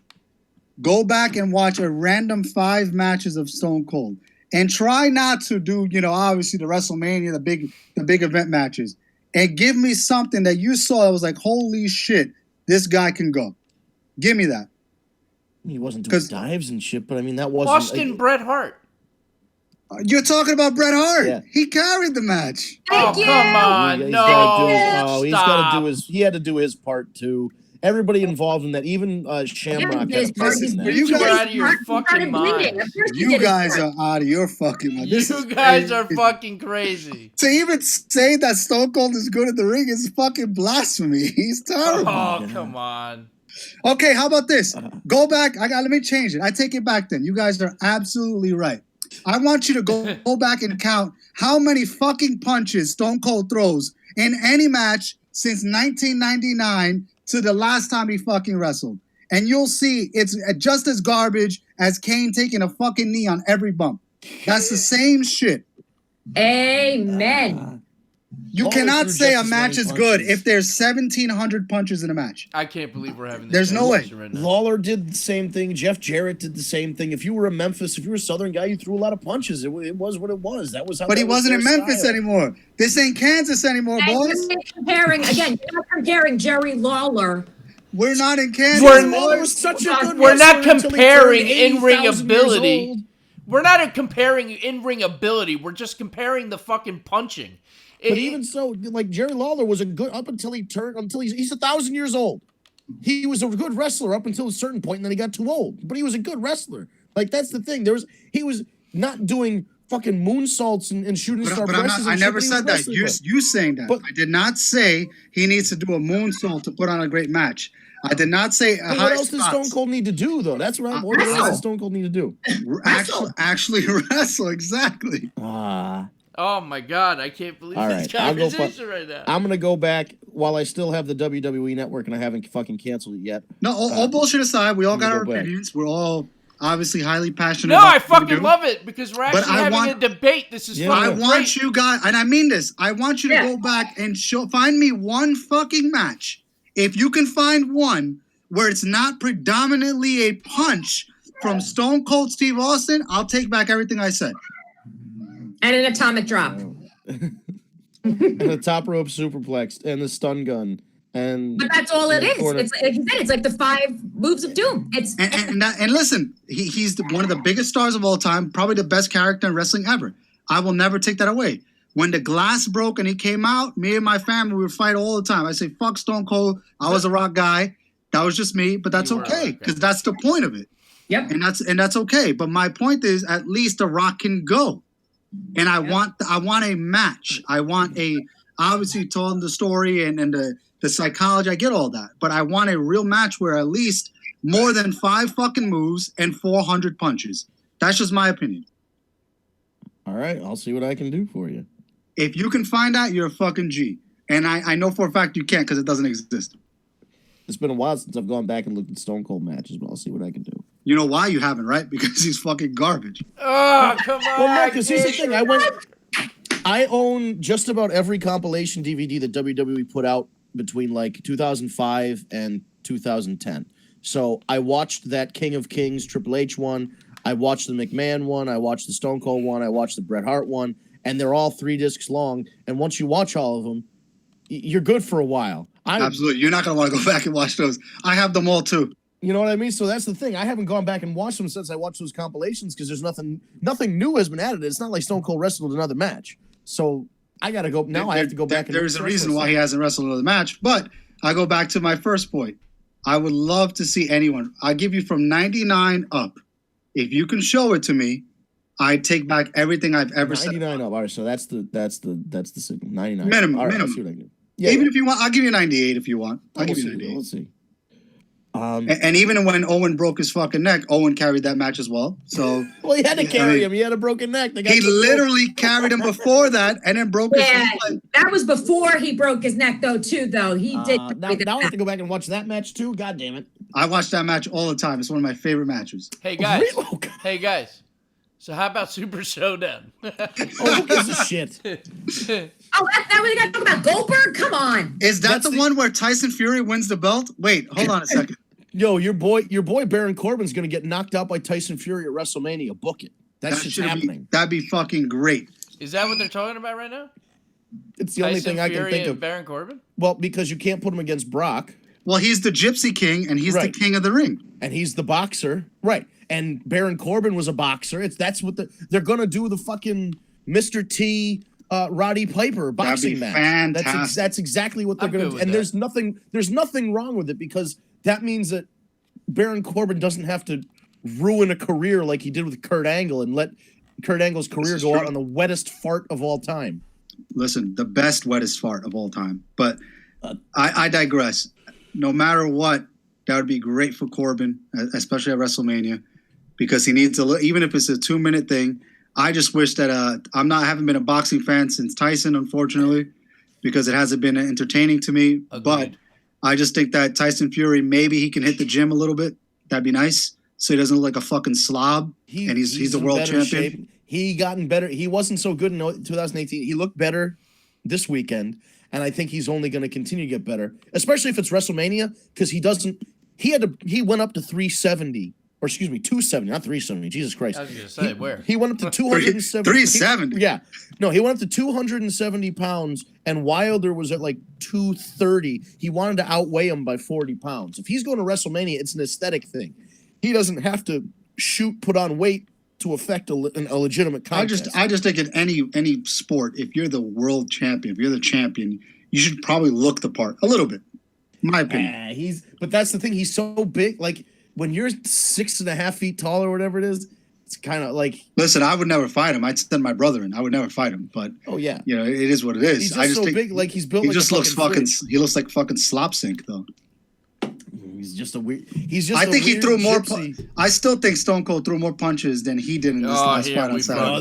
Go back and watch a random 5 matches of Stone Cold. And try not to do, obviously the WrestleMania, the big event matches. And give me something that you saw that was like, holy shit, this guy can go. Give me that. He wasn't doing dives and shit, but I mean, that wasn't... Austin Bret Hart. You're talking about Bret Hart. Yeah. He carried the match. Come on. He had to do his part too. Everybody involved in that, even Shamrock. You are out of your fucking mind. You guys are out of your fucking mind. You guys are fucking crazy. To even say that Stone Cold is good at the ring is fucking blasphemy. He's terrible. Oh, come on. Okay, how about this? Go back. Let me change it. I take it back then. You guys are absolutely right. I want you to go back and count how many fucking punches Stone Cold throws in any match since 1999 to the last time he fucking wrestled. And you'll see it's just as garbage as Kane taking a fucking knee on every bump. That's the same shit. Amen. You cannot say a match is good if there's 1,700 punches in a match. I can't believe we're having this. There's no way. Right, Lawler did the same thing. Jeff Jarrett did the same thing. If you were a Southern guy, you threw a lot of punches. It was what it was. That was how. But he wasn't in Memphis anymore. This ain't Kansas anymore, boys. You're not comparing Jerry Lawler. We're not in Kansas. We're not comparing in-ring ability. We're not comparing in-ring ability. We're just comparing the fucking punching. But even so, like Jerry Lawler was a good up until he's 1,000 years old. He was a good wrestler up until a certain point, and then he got too old. But he was a good wrestler. Like that's the thing. He was not doing fucking moonsaults and shooting star presses. I never said that. You saying that. But I did not say he needs to do a moonsault to put on a great match. I did not say a what else does Stone Cold need to do, though? That's what what else does Stone Cold need to do? Actually wrestle, exactly. Oh my God, I can't believe this conversation right now. I'm going to go back while I still have the WWE Network and I haven't fucking canceled it yet. No, all bullshit aside, we all got our opinions. We're all obviously highly passionate. No, I fucking love it because we're actually having a debate. This is fucking great. I want you guys, and I mean this, I want you to go back and find me one fucking match. If you can find one where it's not predominantly a punch from Stone Cold Steve Austin, I'll take back everything I said. And an atomic drop. And a top rope superplex and the stun gun. But that's all it is. It's like you said, it's like the 5 moves of doom. And listen, he's one of the biggest stars of all time, probably the best character in wrestling ever. I will never take that away. When the glass broke and he came out, me and my family would fight all the time. I say, fuck Stone Cold. I was a Rock guy. That was just me, but that's okay because that's the point of it. Yep. And that's okay. But my point is, at least the Rock can go. And I want a match. I want obviously told the story and the psychology. I get all that, but I want a real match where at least more than 5 fucking moves and 400 punches. That's just my opinion. All right, I'll see what I can do for you. If you can find out, you're a fucking G. And I know for a fact you can't because it doesn't exist. It's been a while since I've gone back and looked at Stone Cold matches, but I'll see what I can do. You know why you haven't, right? Because he's fucking garbage. Oh, come on. Well, no, because here's the thing. I own just about every compilation DVD that WWE put out between like 2005 and 2010. So I watched that King of Kings Triple H one. I watched the McMahon one. I watched the Stone Cold one. I watched the Bret Hart one. And they're all 3 discs long. And once you watch all of them, you're good for a while. Absolutely. You're not going to want to go back and watch those. I have them all too. You know what I mean? So that's the thing. I haven't gone back and watched them since I watched those compilations because there's nothing new has been added. It's not like Stone Cold wrestled another match. So I got to go. Now I have to go back. There's a reason why he hasn't wrestled another match. But I go back to my first point. I would love to see anyone. I give you from 99 up. If you can show it to me, I take back everything I've ever said. 99 up. All right, so that's the signal. 99. Minimum. All right, minimum. I'll see what I can do. Yeah, even if you want, I'll give you 98 if you want. I'll give you 98. We'll see. And even when Owen broke his fucking neck, Owen carried that match as well. So well, he had to carry him. He had a broken neck. He literally carried him before that, and then broke his neck. That was before he broke his neck, though. He did. Now I have to go back and watch that match too. God damn it! I watch that match all the time. It's one of my favorite matches. Hey guys. Oh, Hey guys. So how about Super Showdown? Oh, who gives a shit? Oh, that what you got to talk about? Goldberg? Come on. Is that the one where Tyson Fury wins the belt? Wait, hold on a second. Yo, your boy Baron Corbin's gonna get knocked out by Tyson Fury at WrestleMania. Book it. That's just happening. That'd be fucking great. Is that what they're talking about right now? It's the only thing I can think of. Baron Corbin? Well, because you can't put him against Brock. Well, he's the Gypsy King, and he's the king of the ring. And he's the boxer. Right. And Baron Corbin was a boxer. That's what they're going to do, the fucking Mr. T, Roddy Piper boxing match. Fantastic. That's exactly what they're going to do. And there's nothing wrong with it because that means that Baron Corbin doesn't have to ruin a career like he did with Kurt Angle and let Kurt Angle's career go out on the wettest fart of all time. Listen, the best wettest fart of all time. But I digress. No matter what, that would be great for Corbin, especially at WrestleMania, because he needs even if it's a 2-minute thing. I just wish that I haven't been a boxing fan since Tyson, unfortunately, because it hasn't been entertaining to me. Agreed. But I just think that Tyson Fury, maybe he can hit the gym a little bit. That'd be nice, so he doesn't look like a fucking slob. And he's a world champion. Shape. He gotten better. He wasn't so good in 2018. He looked better this weekend. And I think he's only going to continue to get better, especially if it's WrestleMania, because he went up to 370, or excuse me, 270, not 370. Jesus Christ. I was going to say, where? He went up to 270. 370? Yeah. No, he went up to 270 pounds, and Wilder was at like 230. He wanted to outweigh him by 40 pounds. If he's going to WrestleMania, it's an aesthetic thing. He doesn't have to put on weight to affect a legitimate contest. I just think in any sport, if you're the world champion, if you're the champion, you should probably look the part a little bit. My opinion. But that's the thing. He's so big. Like when you're 6.5 feet tall or whatever it is, it's kind of like. Listen, I would never fight him. I'd send my brother in. I would never fight him. But oh yeah, it is what it is. He's just so big. Like he's built. He like just looks fucking. Fridge. He looks like fucking slop sink though. He's just a weird. I think he threw more. I still think Stone Cold threw more punches than he did in this last fight on Saturday.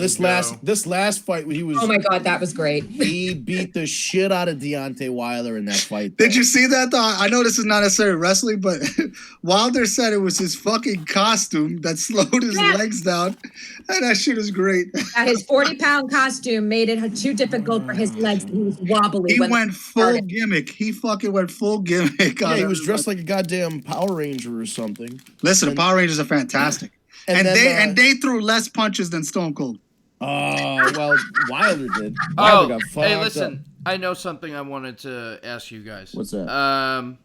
This last fight, he was. Oh my god, that was great. He beat the shit out of Deontay Wilder in that fight. Did you see that? Though I know this is not necessarily wrestling, but Wilder said it was his fucking costume that slowed his legs down, and that shit is great. That his 40-pound costume made it too difficult for his legs. He was wobbly. He went full gimmick. He fucking went full gimmick. Yeah, he was dressed like a goddamn Power Ranger or something. Listen, the Power Rangers are fantastic, and they threw less punches than Stone Cold. Oh well, Wilder did. Wilder got fucked hey, listen, up. I know something I wanted to ask you guys. What's that?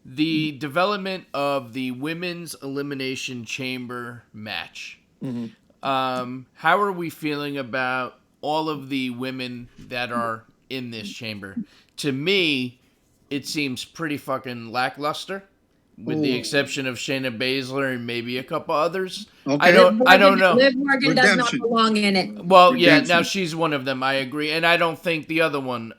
The development of the women's elimination chamber match. Mm-hmm. How are we feeling about all of the women that are in this chamber, to me, it seems pretty fucking lackluster, with the exception of Shayna Baszler and maybe a couple others. Okay. I don't know. Liv Morgan does not Redemption. belong in it. Well, yeah, Redemption. now she's one of them. I agree, and I don't think the other one.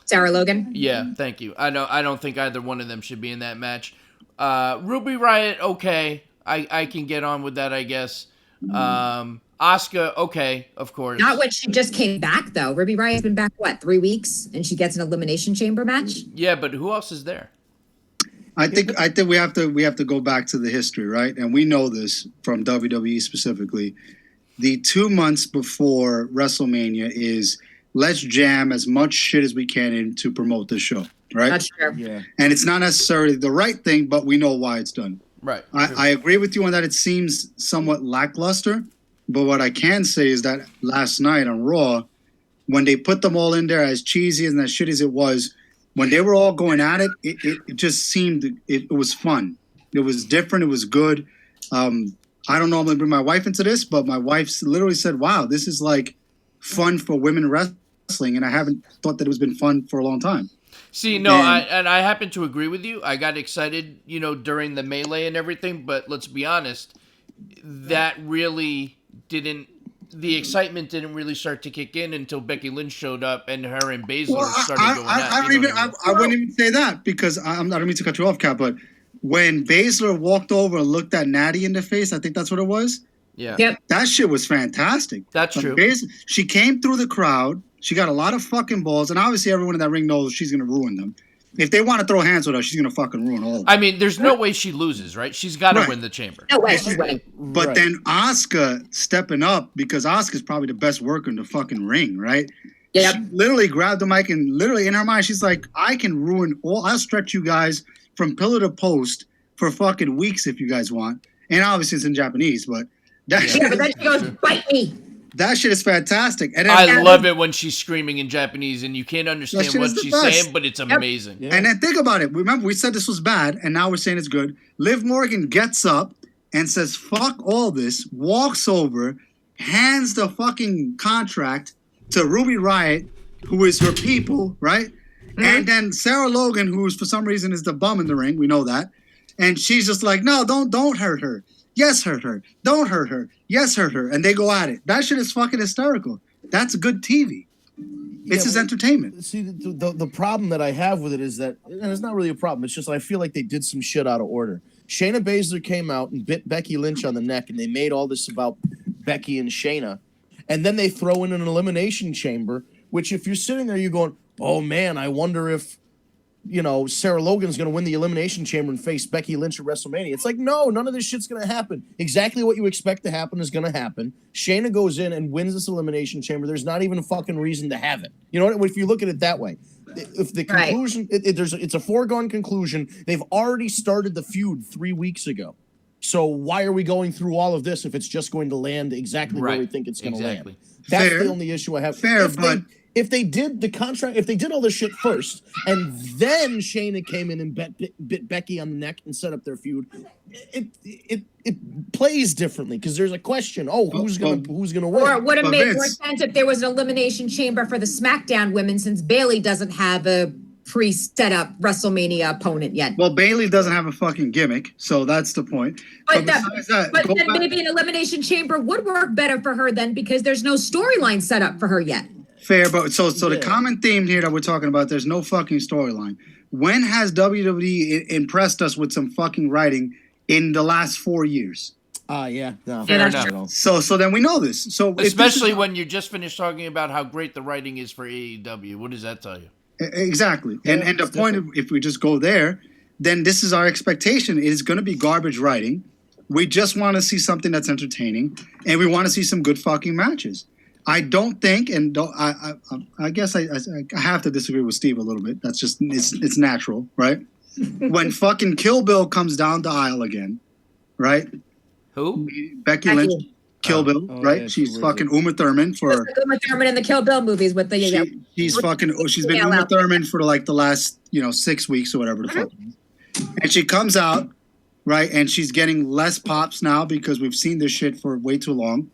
Sarah Logan. Yeah, thank you. I don't think either one of them should be in that match. Ruby Riott, okay, I can get on with that, I guess. Asuka, okay, of course. Not when she just came back though. Ruby Riott's been back 3 weeks, and she gets an elimination chamber match. Yeah, but who else is there? I think we have to go back to the history, right? And we know this from WWE specifically. The 2 months before WrestleMania is let's jam as much shit as we can in to promote the show, right? That's true. Yeah. And it's not necessarily the right thing, but we know why it's done. Right. I agree with you on that. It seems somewhat lackluster, but what I can say is that last night on Raw, when they put them all in there, as cheesy and as shitty as it was, when they were all going at it, it just seemed it was fun. It was different. It was good. I don't normally bring my wife into this, but my wife literally said, "Wow, this is like fun for women wrestling," and I haven't thought that it was been fun for a long time. See, no, I happen to agree with you. I got excited, during the melee and everything, but let's be honest, that really didn't. The excitement didn't really start to kick in until Becky Lynch showed up and her and Baszler started going at it. I wouldn't even say that because I don't mean to cut you off, Cap, but when Baszler walked over and looked at Natty in the face, I think that's what it was. Yeah. Yep. That shit was fantastic. That's true. She came through the crowd. She got a lot of fucking balls, and obviously everyone in that ring knows she's going to ruin them. If they want to throw hands with her, she's going to fucking ruin all of them. I mean, there's no way she loses, right? She's got to win the chamber. No way she's winning. But then Asuka stepping up because Asuka's probably the best worker in the fucking ring, right? Yep. She literally grabbed the mic and literally in her mind, she's like, I can ruin I'll stretch you guys from pillar to post for fucking weeks if you guys want. And obviously it's in Japanese, but that Yeah, but then she goes, "Bite me." That shit is fantastic. And then, I love it when she's screaming in Japanese and you can't understand shit what is the she's best. saying, but it's amazing. Yeah. And then think about it. Remember, we said this was bad, and now we're saying it's good. Liv Morgan gets up and says, fuck all this, walks over, hands the fucking contract to Ruby Riott, who is her people, right? Mm-hmm. And then Sarah Logan, who's for some reason is the bum in the ring. We know that. And she's just like, no, don't hurt her. Yes, hurt her. Don't hurt her. Yes, hurt her. And they go at it. That shit is fucking hysterical. That's good TV. It's just entertainment. See, the problem that I have with it is that, and it's not really a problem, it's just I feel like they did some shit out of order. Shayna Baszler came out and bit Becky Lynch on the neck, and they made all this about Becky and Shayna. And then they throw in an elimination chamber, which if you're sitting there, you're going, oh man, I wonder if, Sarah Logan's going to win the elimination chamber and face Becky Lynch at WrestleMania. It's like, no, none of this shit's going to happen. Exactly what you expect to happen is going to happen. Shayna goes in and wins this elimination chamber. There's not even a fucking reason to have it. You know what? If you look at it that way. If the conclusion, it's a foregone conclusion. They've already started the feud 3 weeks ago. So why are we going through all of this if it's just going to land exactly where we think it's going to land? That's the only issue I have. If they did the contract, if they did all this shit first, and then Shayna came in and bit Becky on the neck and set up their feud, it plays differently because there's a question. Oh, who's gonna win? Or it would have made more sense if there was an elimination chamber for the SmackDown women, since Bayley doesn't have a pre-set up WrestleMania opponent yet. Well, Bayley doesn't have a fucking gimmick, so that's the point. But then maybe an elimination chamber would work better for her then, because there's no storyline set up for her yet. Fair, but so the common theme here that we're talking about, there's no fucking storyline. When has WWE impressed us with some fucking writing in the last 4 years? Yeah, no, fair enough. So then we know this. So especially when you just finished talking about how great the writing is for AEW, what does that tell you? Exactly. And the point of, if we just go there, then this is our expectation. It is going to be garbage writing. We just want to see something that's entertaining, and we want to see some good fucking matches. I don't think, and I guess I have to disagree with Steve a little bit. That's just, it's natural, right? When fucking Kill Bill comes down the aisle again, right? Who? Becky Lynch, Kill Bill, right? Yeah, she's fucking Uma Thurman for... Uma Thurman in the Kill Bill movies with the... She's been Uma Thurman for like the last, 6 weeks or whatever the fuck. And she comes out, right? And she's getting less pops now because we've seen this shit for way too long.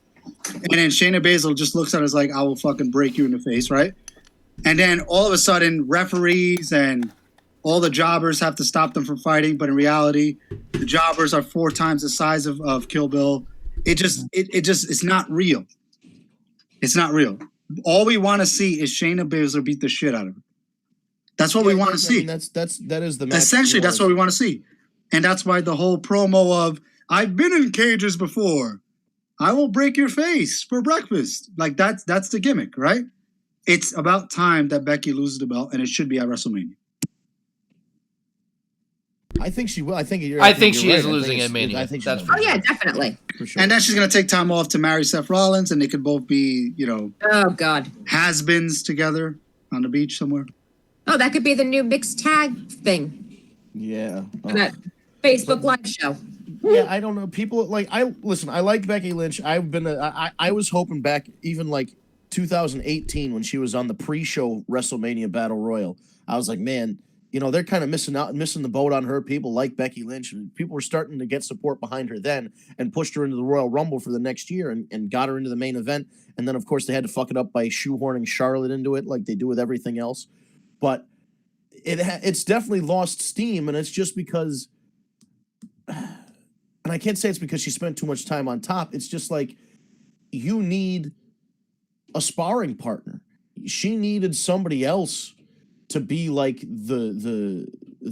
And then Shayna Baszler just looks at us like, I will fucking break you in the face, right? And then all of a sudden, referees and all the jobbers have to stop them from fighting. But in reality, the jobbers are 4 times the size of Kill Bill. It's not real. It's not real. All we want to see is Shayna Baszler beat the shit out of her. That's what we want to see. I mean, that is the match. Essentially, that's what we want to see. And that's why the whole promo of, I've been in cages before. I will break your face for breakfast. Like, that's the gimmick, right? It's about time that Becky loses the belt, and it should be at WrestleMania. I think she will. I think she is losing at Mania. I think that's Oh yeah, definitely. for sure. And then she's going to take time off to marry Seth Rollins, and they could both be, Oh God. has-beens together on the beach somewhere. Oh, that could be the new mixed tag thing. Yeah. That Facebook Live show. Yeah, I don't know. People I like Becky Lynch. I was hoping back even like 2018 when she was on the pre-show WrestleMania Battle Royal. I was like, man, they're kind of missing the boat on her. People like Becky Lynch. People were starting to get support behind her then and pushed her into the Royal Rumble for the next year and got her into the main event. And then, of course, they had to fuck it up by shoehorning Charlotte into it like they do with everything else. But it's definitely lost steam, and it's just because... And I can't say it's because she spent too much time on top. It's just like you need a sparring partner. She needed somebody else to be like the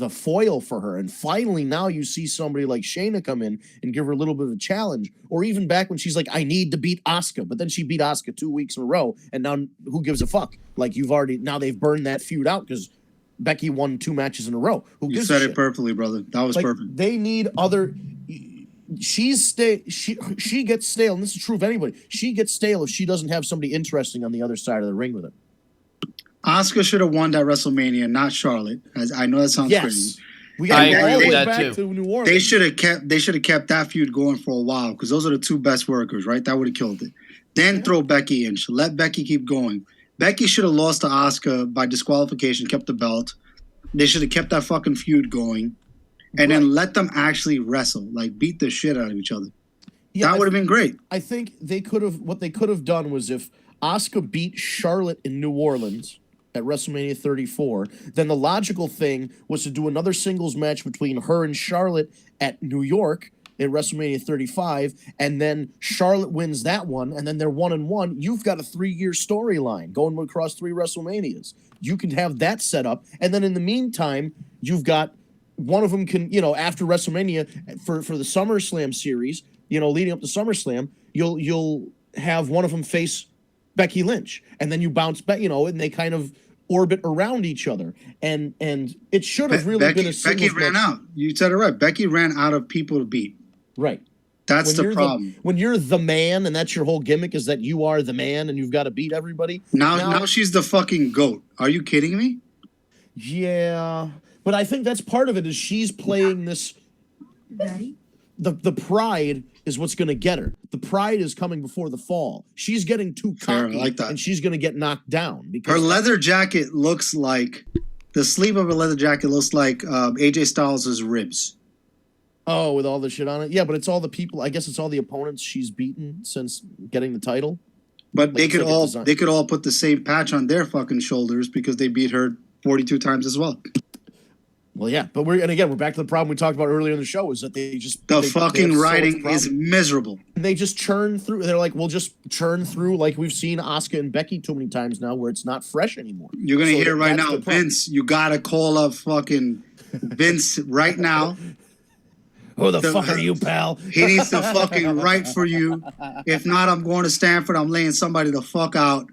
foil for her. And finally, now you see somebody like Shayna come in and give her a little bit of a challenge. Or even back when she's like, I need to beat Asuka. But then she beat Asuka 2 weeks in a row. And now who gives a fuck? Like now they've burned that feud out because Becky won 2 matches in a row. You said it perfectly, brother. That was perfect. They need other... She gets stale, and this is true of anybody. She gets stale if she doesn't have somebody interesting on the other side of the ring with her. Asuka should have won that WrestleMania, not Charlotte. As I know that sounds crazy. We got to go all the agree way with that back too. to New Orleans. They should have kept that feud going for a while because those are the 2 best workers, right? That would have killed it. Then throw Becky in. Let Becky keep going. Becky should have lost to Asuka by disqualification, kept the belt. They should have kept that fucking feud going. And then let them actually wrestle, like beat the shit out of each other. Yeah, that would have been great. I think what they could have done was if Asuka beat Charlotte in New Orleans at WrestleMania 34, then the logical thing was to do another singles match between her and Charlotte at New York at WrestleMania 35, and then Charlotte wins that one, and then they're 1-1. You've got a 3-year storyline going across 3 WrestleManias. You can have that set up, and then in the meantime, you've got one of them can, after WrestleMania for the SummerSlam series, leading up to SummerSlam, you'll have one of them face Becky Lynch, and then you bounce back, and they kind of orbit around each other, and it should have really been a singles Becky ran match. out. You said it right. Becky ran out of people to beat. Right. That's the problem. When you're the man, and that's your whole gimmick is that you are the man, and you've got to beat everybody. Now she's the fucking GOAT. Are you kidding me? Yeah. But I think that's part of it is she's playing this. Ready? The pride is what's going to get her. The pride is coming before the fall. She's getting too cocky, I like that. and she's going to get knocked down. Because her leather jacket looks like the sleeve of her leather jacket looks like AJ Styles' ribs. Oh, with all the shit on it. Yeah, but it's all the people. I guess it's all the opponents she's beaten since getting the title. But they could all put the same patch on their fucking shoulders because they beat her 42 times as well. Well, yeah, but we're back to the problem we talked about earlier in the show is that they fucking writing is miserable. They just churn through. They're like, we'll just churn through like we've seen Asuka and Becky too many times now, where it's not fresh anymore. You're gonna hear right now, Vince. You gotta call up fucking Vince right now. Who the fuck are you, pal? He needs to fucking write for you. If not, I'm going to Stanford. I'm laying somebody the fuck out.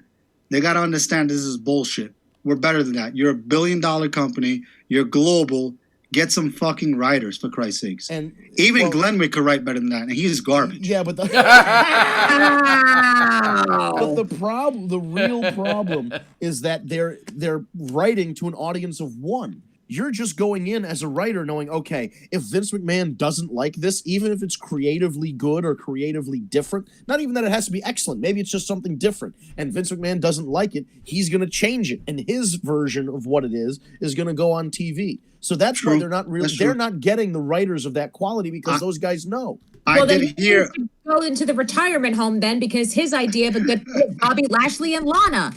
They gotta understand this is bullshit. We're better than that. You're a $1 billion company. You're global. Get some fucking writers, for Christ's sakes. And even Glenwick could write better than that, and he's garbage. Yeah, but the real problem is that they're writing to an audience of 1. you're just going in as a writer knowing, okay, if Vince McMahon doesn't like this, even if it's creatively good or creatively different, not even that it has to be excellent, maybe it's just something different, and Vince McMahon doesn't like it, he's going to change it, and his version of what it is going to go on TV. So that's why they're not getting the writers of that quality, because those guys know. Well, then he needs to go into the retirement home then, because his idea of a good fit is Bobby Lashley and Lana.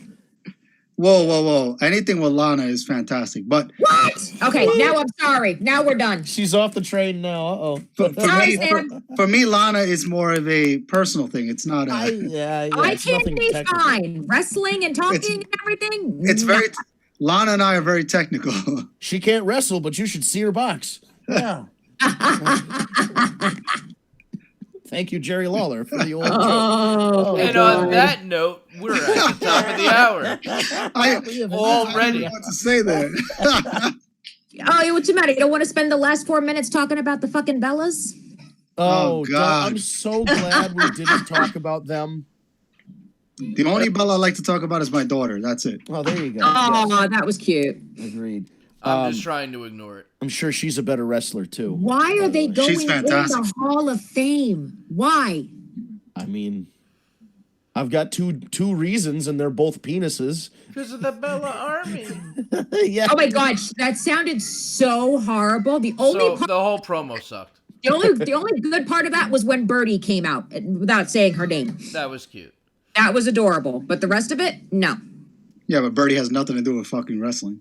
Whoa. Anything with Lana is fantastic. But what? Okay, now I'm sorry. Now we're done. She's off the train now. Uh-oh. For me, Lana is more of a personal thing. It's not a... I can't be fine. Wrestling and talking and everything? It's very... Lana and I are very technical. She can't wrestle, but you should see her box. Yeah. Thank you, Jerry Lawler, for the old joke. And on that note, we're at the top of the hour. I already want to say that. What's the matter? You don't want to spend the last 4 minutes talking about the fucking Bellas? Oh God! I'm so glad we didn't talk about them. The only Bella I like to talk about is my daughter. That's it. Oh, there you go. Oh, yes. That was cute. Agreed. I'm just trying to ignore it. I'm sure she's a better wrestler, too. Why are they going in the Hall of Fame? Why? I mean, I've got two reasons, and they're both penises. Because of the Bella Army. Yeah. Oh, my God. That sounded so horrible. The whole promo sucked. The only good part of that was when Birdie came out, without saying her name. That was cute. That was adorable. But the rest of it, no. Yeah, but Birdie has nothing to do with fucking wrestling.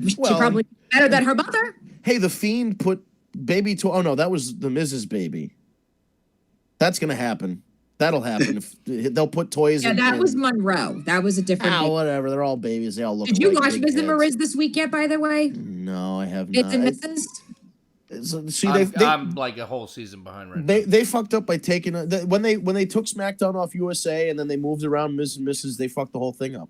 She probably better than her mother. Hey, the Fiend put baby to... Oh, no, that was the Mrs. Baby. That's going to happen. That'll happen. If they'll put toys in. Yeah, that was Monroe. That was a different... whatever. They're all babies. They all look Did you like watch Ms. and Mariz this week yet, by the way? No, I have not. It's and Mrs.? See, I'm like a whole season behind right now. They fucked up by taking... when they took SmackDown off USA and then they moved around Ms. and Mrs., they fucked the whole thing up.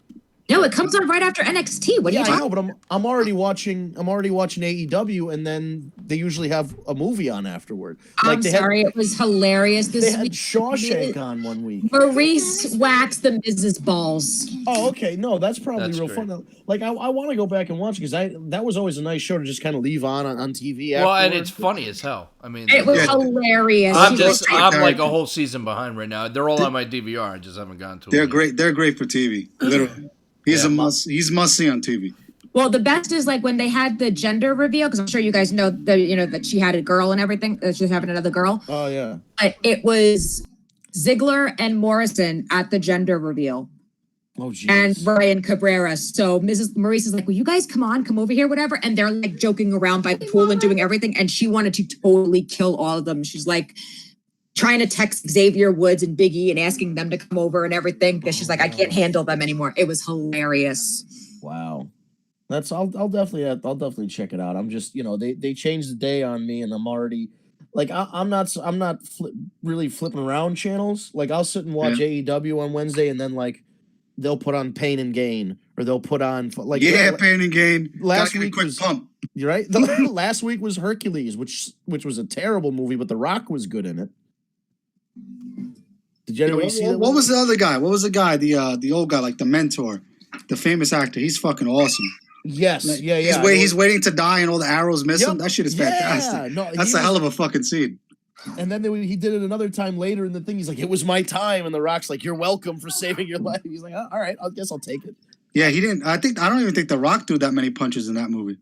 No, it comes on right after NXT. What are you talking? I know, but I'm already watching AEW, and then they usually have a movie on afterward. I'm sorry, it was hilarious this week. They had Shawshank on 1 week. Maurice waxed the Mrs. balls. Oh, okay. No, that's probably real fun. Like I want to go back and watch it, because that was always a nice show to just kind of leave on TV. Well, and it's funny as hell. I mean, it was hilarious. I'm like a whole season behind right now. They're all on my DVR. I just haven't gotten to them. They're great. They're great for TV. Literally. He's must see on TV. Well, the best is like when they had the gender reveal, because I'm sure you guys know that she had a girl and everything. That she's having another girl. Oh yeah. But it was Ziggler and Morrison at the gender reveal. Oh geez. And Brian Cabrera. So Mrs. Maurice is like, "Will you guys come over here, whatever?" And they're like joking around by the pool and doing everything. And she wanted to totally kill all of them. She's like trying to text Xavier Woods and Big E and asking them to come over and everything, because she's like, I can't handle them anymore. It was hilarious. Wow. I'll definitely check it out. I'm just, they changed the day on me, and I'm already like, I'm not really flipping around channels. Like, I'll sit and watch AEW on Wednesday, and then like they'll put on Pain and Gain, or they'll put on like Pain and Gain. Last week was pump. You're right. Last week was Hercules, which was a terrible movie, but The Rock was good in it. Did you see that? What was the other guy? What was the guy? The old guy, like the mentor, the famous actor. He's fucking awesome. Yes, like, yeah. He's waiting to die, and all the arrows miss him. That shit is fantastic. No, that's a hell of a fucking scene. And then he did it another time later in the thing. He's like, "It was my time," and The Rock's like, "You're welcome for saving your life." He's like, "All right, I guess I'll take it." Yeah, he didn't. I don't even think The Rock threw that many punches in that movie.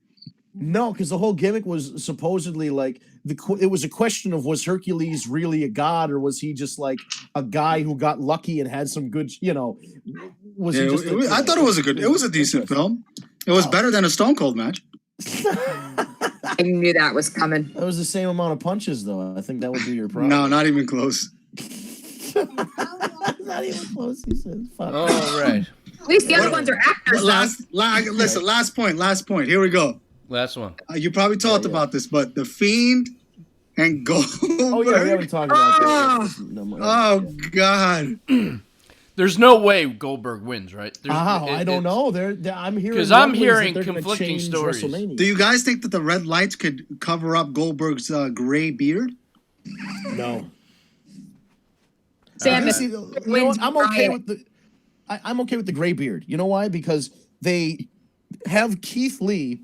No, because the whole gimmick was supposedly like it was a question of, was Hercules really a god, or was he just like a guy who got lucky and had some good, was he just? I thought it was a decent film. It was better than a Stone Cold match. I knew that was coming. That was the same amount of punches, though. I think that would be your problem. No, not even close. Not even close. He said, "Fuck." All right. At least the other ones are actors. Last point. Here we go. Last one. You probably talked about this, but The Fiend and Goldberg. Oh yeah, we haven't talked about this. Oh God. There's no way Goldberg wins, right? I don't know. I'm hearing because I'm hearing conflicting stories. Do you guys think that the red lights could cover up Goldberg's gray beard? No. Sam, I'm okay with I'm okay with the gray beard. You know why? Because they have Keith Lee,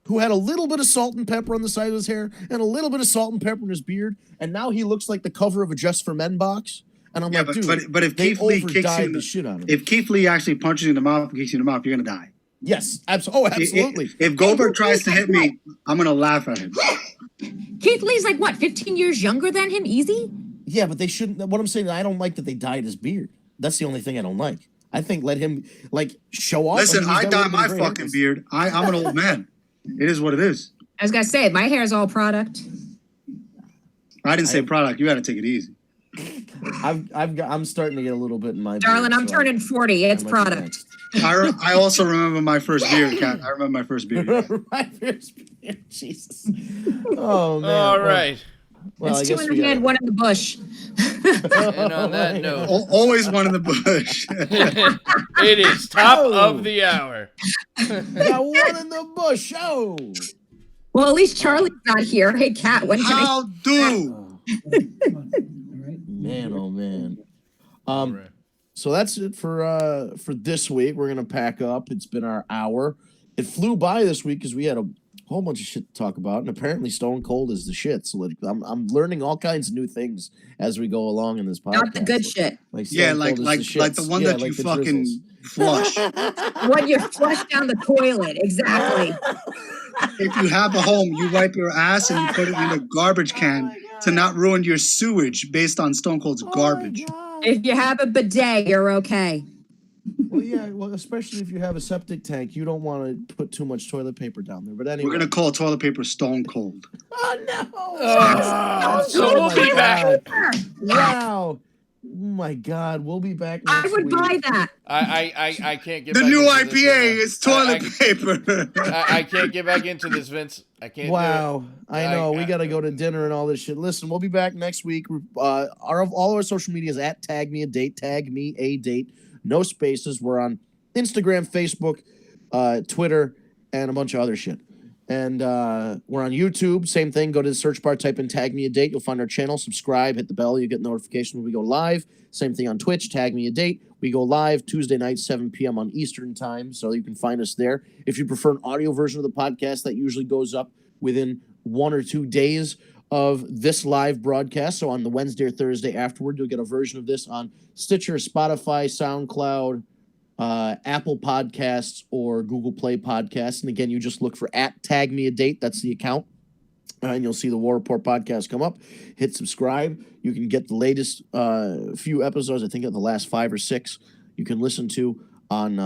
who had a little bit of salt and pepper on the side of his hair and a little bit of salt and pepper in his beard, and now he looks like the cover of a Just for Men box. And I'm like, dude, but if they Keith Lee kicks you the shit out of him. If Keith Lee actually punches you in the mouth and kicks you in the mouth, you're gonna die. Yes, absolutely. If Goldberg tries to hit me, I'm gonna laugh at him. Keith Lee's like what, 15 years younger than him? Easy? Yeah, but they shouldn't. What I'm saying, I don't like that they dyed his beard. That's the only thing I don't like. I think let him show off. Listen, I dye my fucking beard. I'm an old man. It is what it is. I was gonna say my hair is all product. I didn't say product. You got to take it easy. I'm starting to get a little bit in my Darling, beard, I'm turning 40. It's product. I also remember my first beard, Kat. I remember my first beard. My first beard, Jesus. Oh man. All right. Well, it's two in the hand, one in the bush. And on that note, Always one in the bush. it is top of the hour. Got one in the bush. Oh. Well, at least Charlie's not here. Hey, Kat, when can How do? Man, oh man. Right. So that's it for this week. We're gonna pack up. It's been our hour. It flew by this week because we had a whole bunch of shit to talk about, and apparently Stone Cold is the shit. So I'm learning all kinds of new things as we go along in this podcast. Not the good shit. Like the one that you fucking flush. When you flush down the toilet, exactly. If you have a home, you wipe your ass and you put it in a garbage can to not ruin your sewage based on Stone Cold's garbage. If you have a bidet, you're okay. Well, yeah, especially if you have a septic tank, you don't want to put too much toilet paper down there. But anyway, we're gonna call toilet paper Stone Cold. Oh no! So we'll be back. Wow! Oh my God, we'll be back next I would week. buy that. I can't get The back new into this IPA right is toilet paper. I can't get back into this, Vince. I can't. Wow, do it. I know. We got to go to dinner and all this shit. Listen, we'll be back next week. All of our social media is at Tag Me a Date. Tag Me a Date. No spaces. We're on Instagram, Facebook, Twitter, and a bunch of other shit. And we're on YouTube. Same thing. Go to the search bar, type in Tag Me a Date. You'll find our channel. Subscribe, hit the bell. You get notification when we go live. Same thing on Twitch, Tag Me a Date. We go live Tuesday night, 7 p.m. on Eastern time, so you can find us there. If you prefer an audio version of the podcast, that usually goes up within 1 or 2 days of this live broadcast. So on the Wednesday or Thursday afterward, you'll get a version of this on Stitcher, Spotify, SoundCloud, Apple Podcasts, or Google Play Podcasts. And again, you just look for at Tag Me a Date. That's the account. And you'll see the War Report podcast come up. Hit subscribe. You can get the latest few episodes. I think of the last 5 or 6 you can listen to on,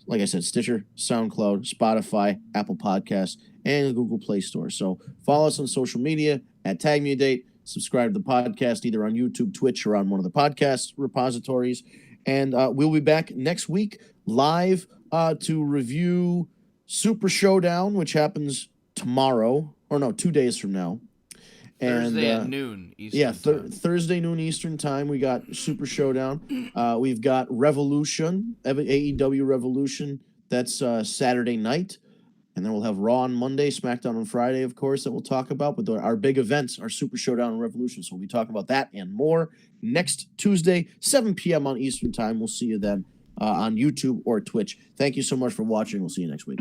like I said, Stitcher, SoundCloud, Spotify, Apple Podcasts, and the Google Play Store. So follow us on social media at Tag Me a Date. Subscribe to the podcast either on YouTube, Twitch, or on one of the podcast repositories. And we'll be back next week live to review Super Showdown, which happens tomorrow. Or no, 2 days from now. Thursday at noon Eastern time. Thursday noon Eastern time. We got Super Showdown. We've got Revolution, AEW Revolution. That's Saturday night. And then we'll have Raw on Monday, SmackDown on Friday, of course, that we'll talk about. But our big events are Super Showdown and Revolution. So we'll be talking about that and more next Tuesday, 7 p.m. on Eastern time. We'll see you then on YouTube or Twitch. Thank you so much for watching. We'll see you next week.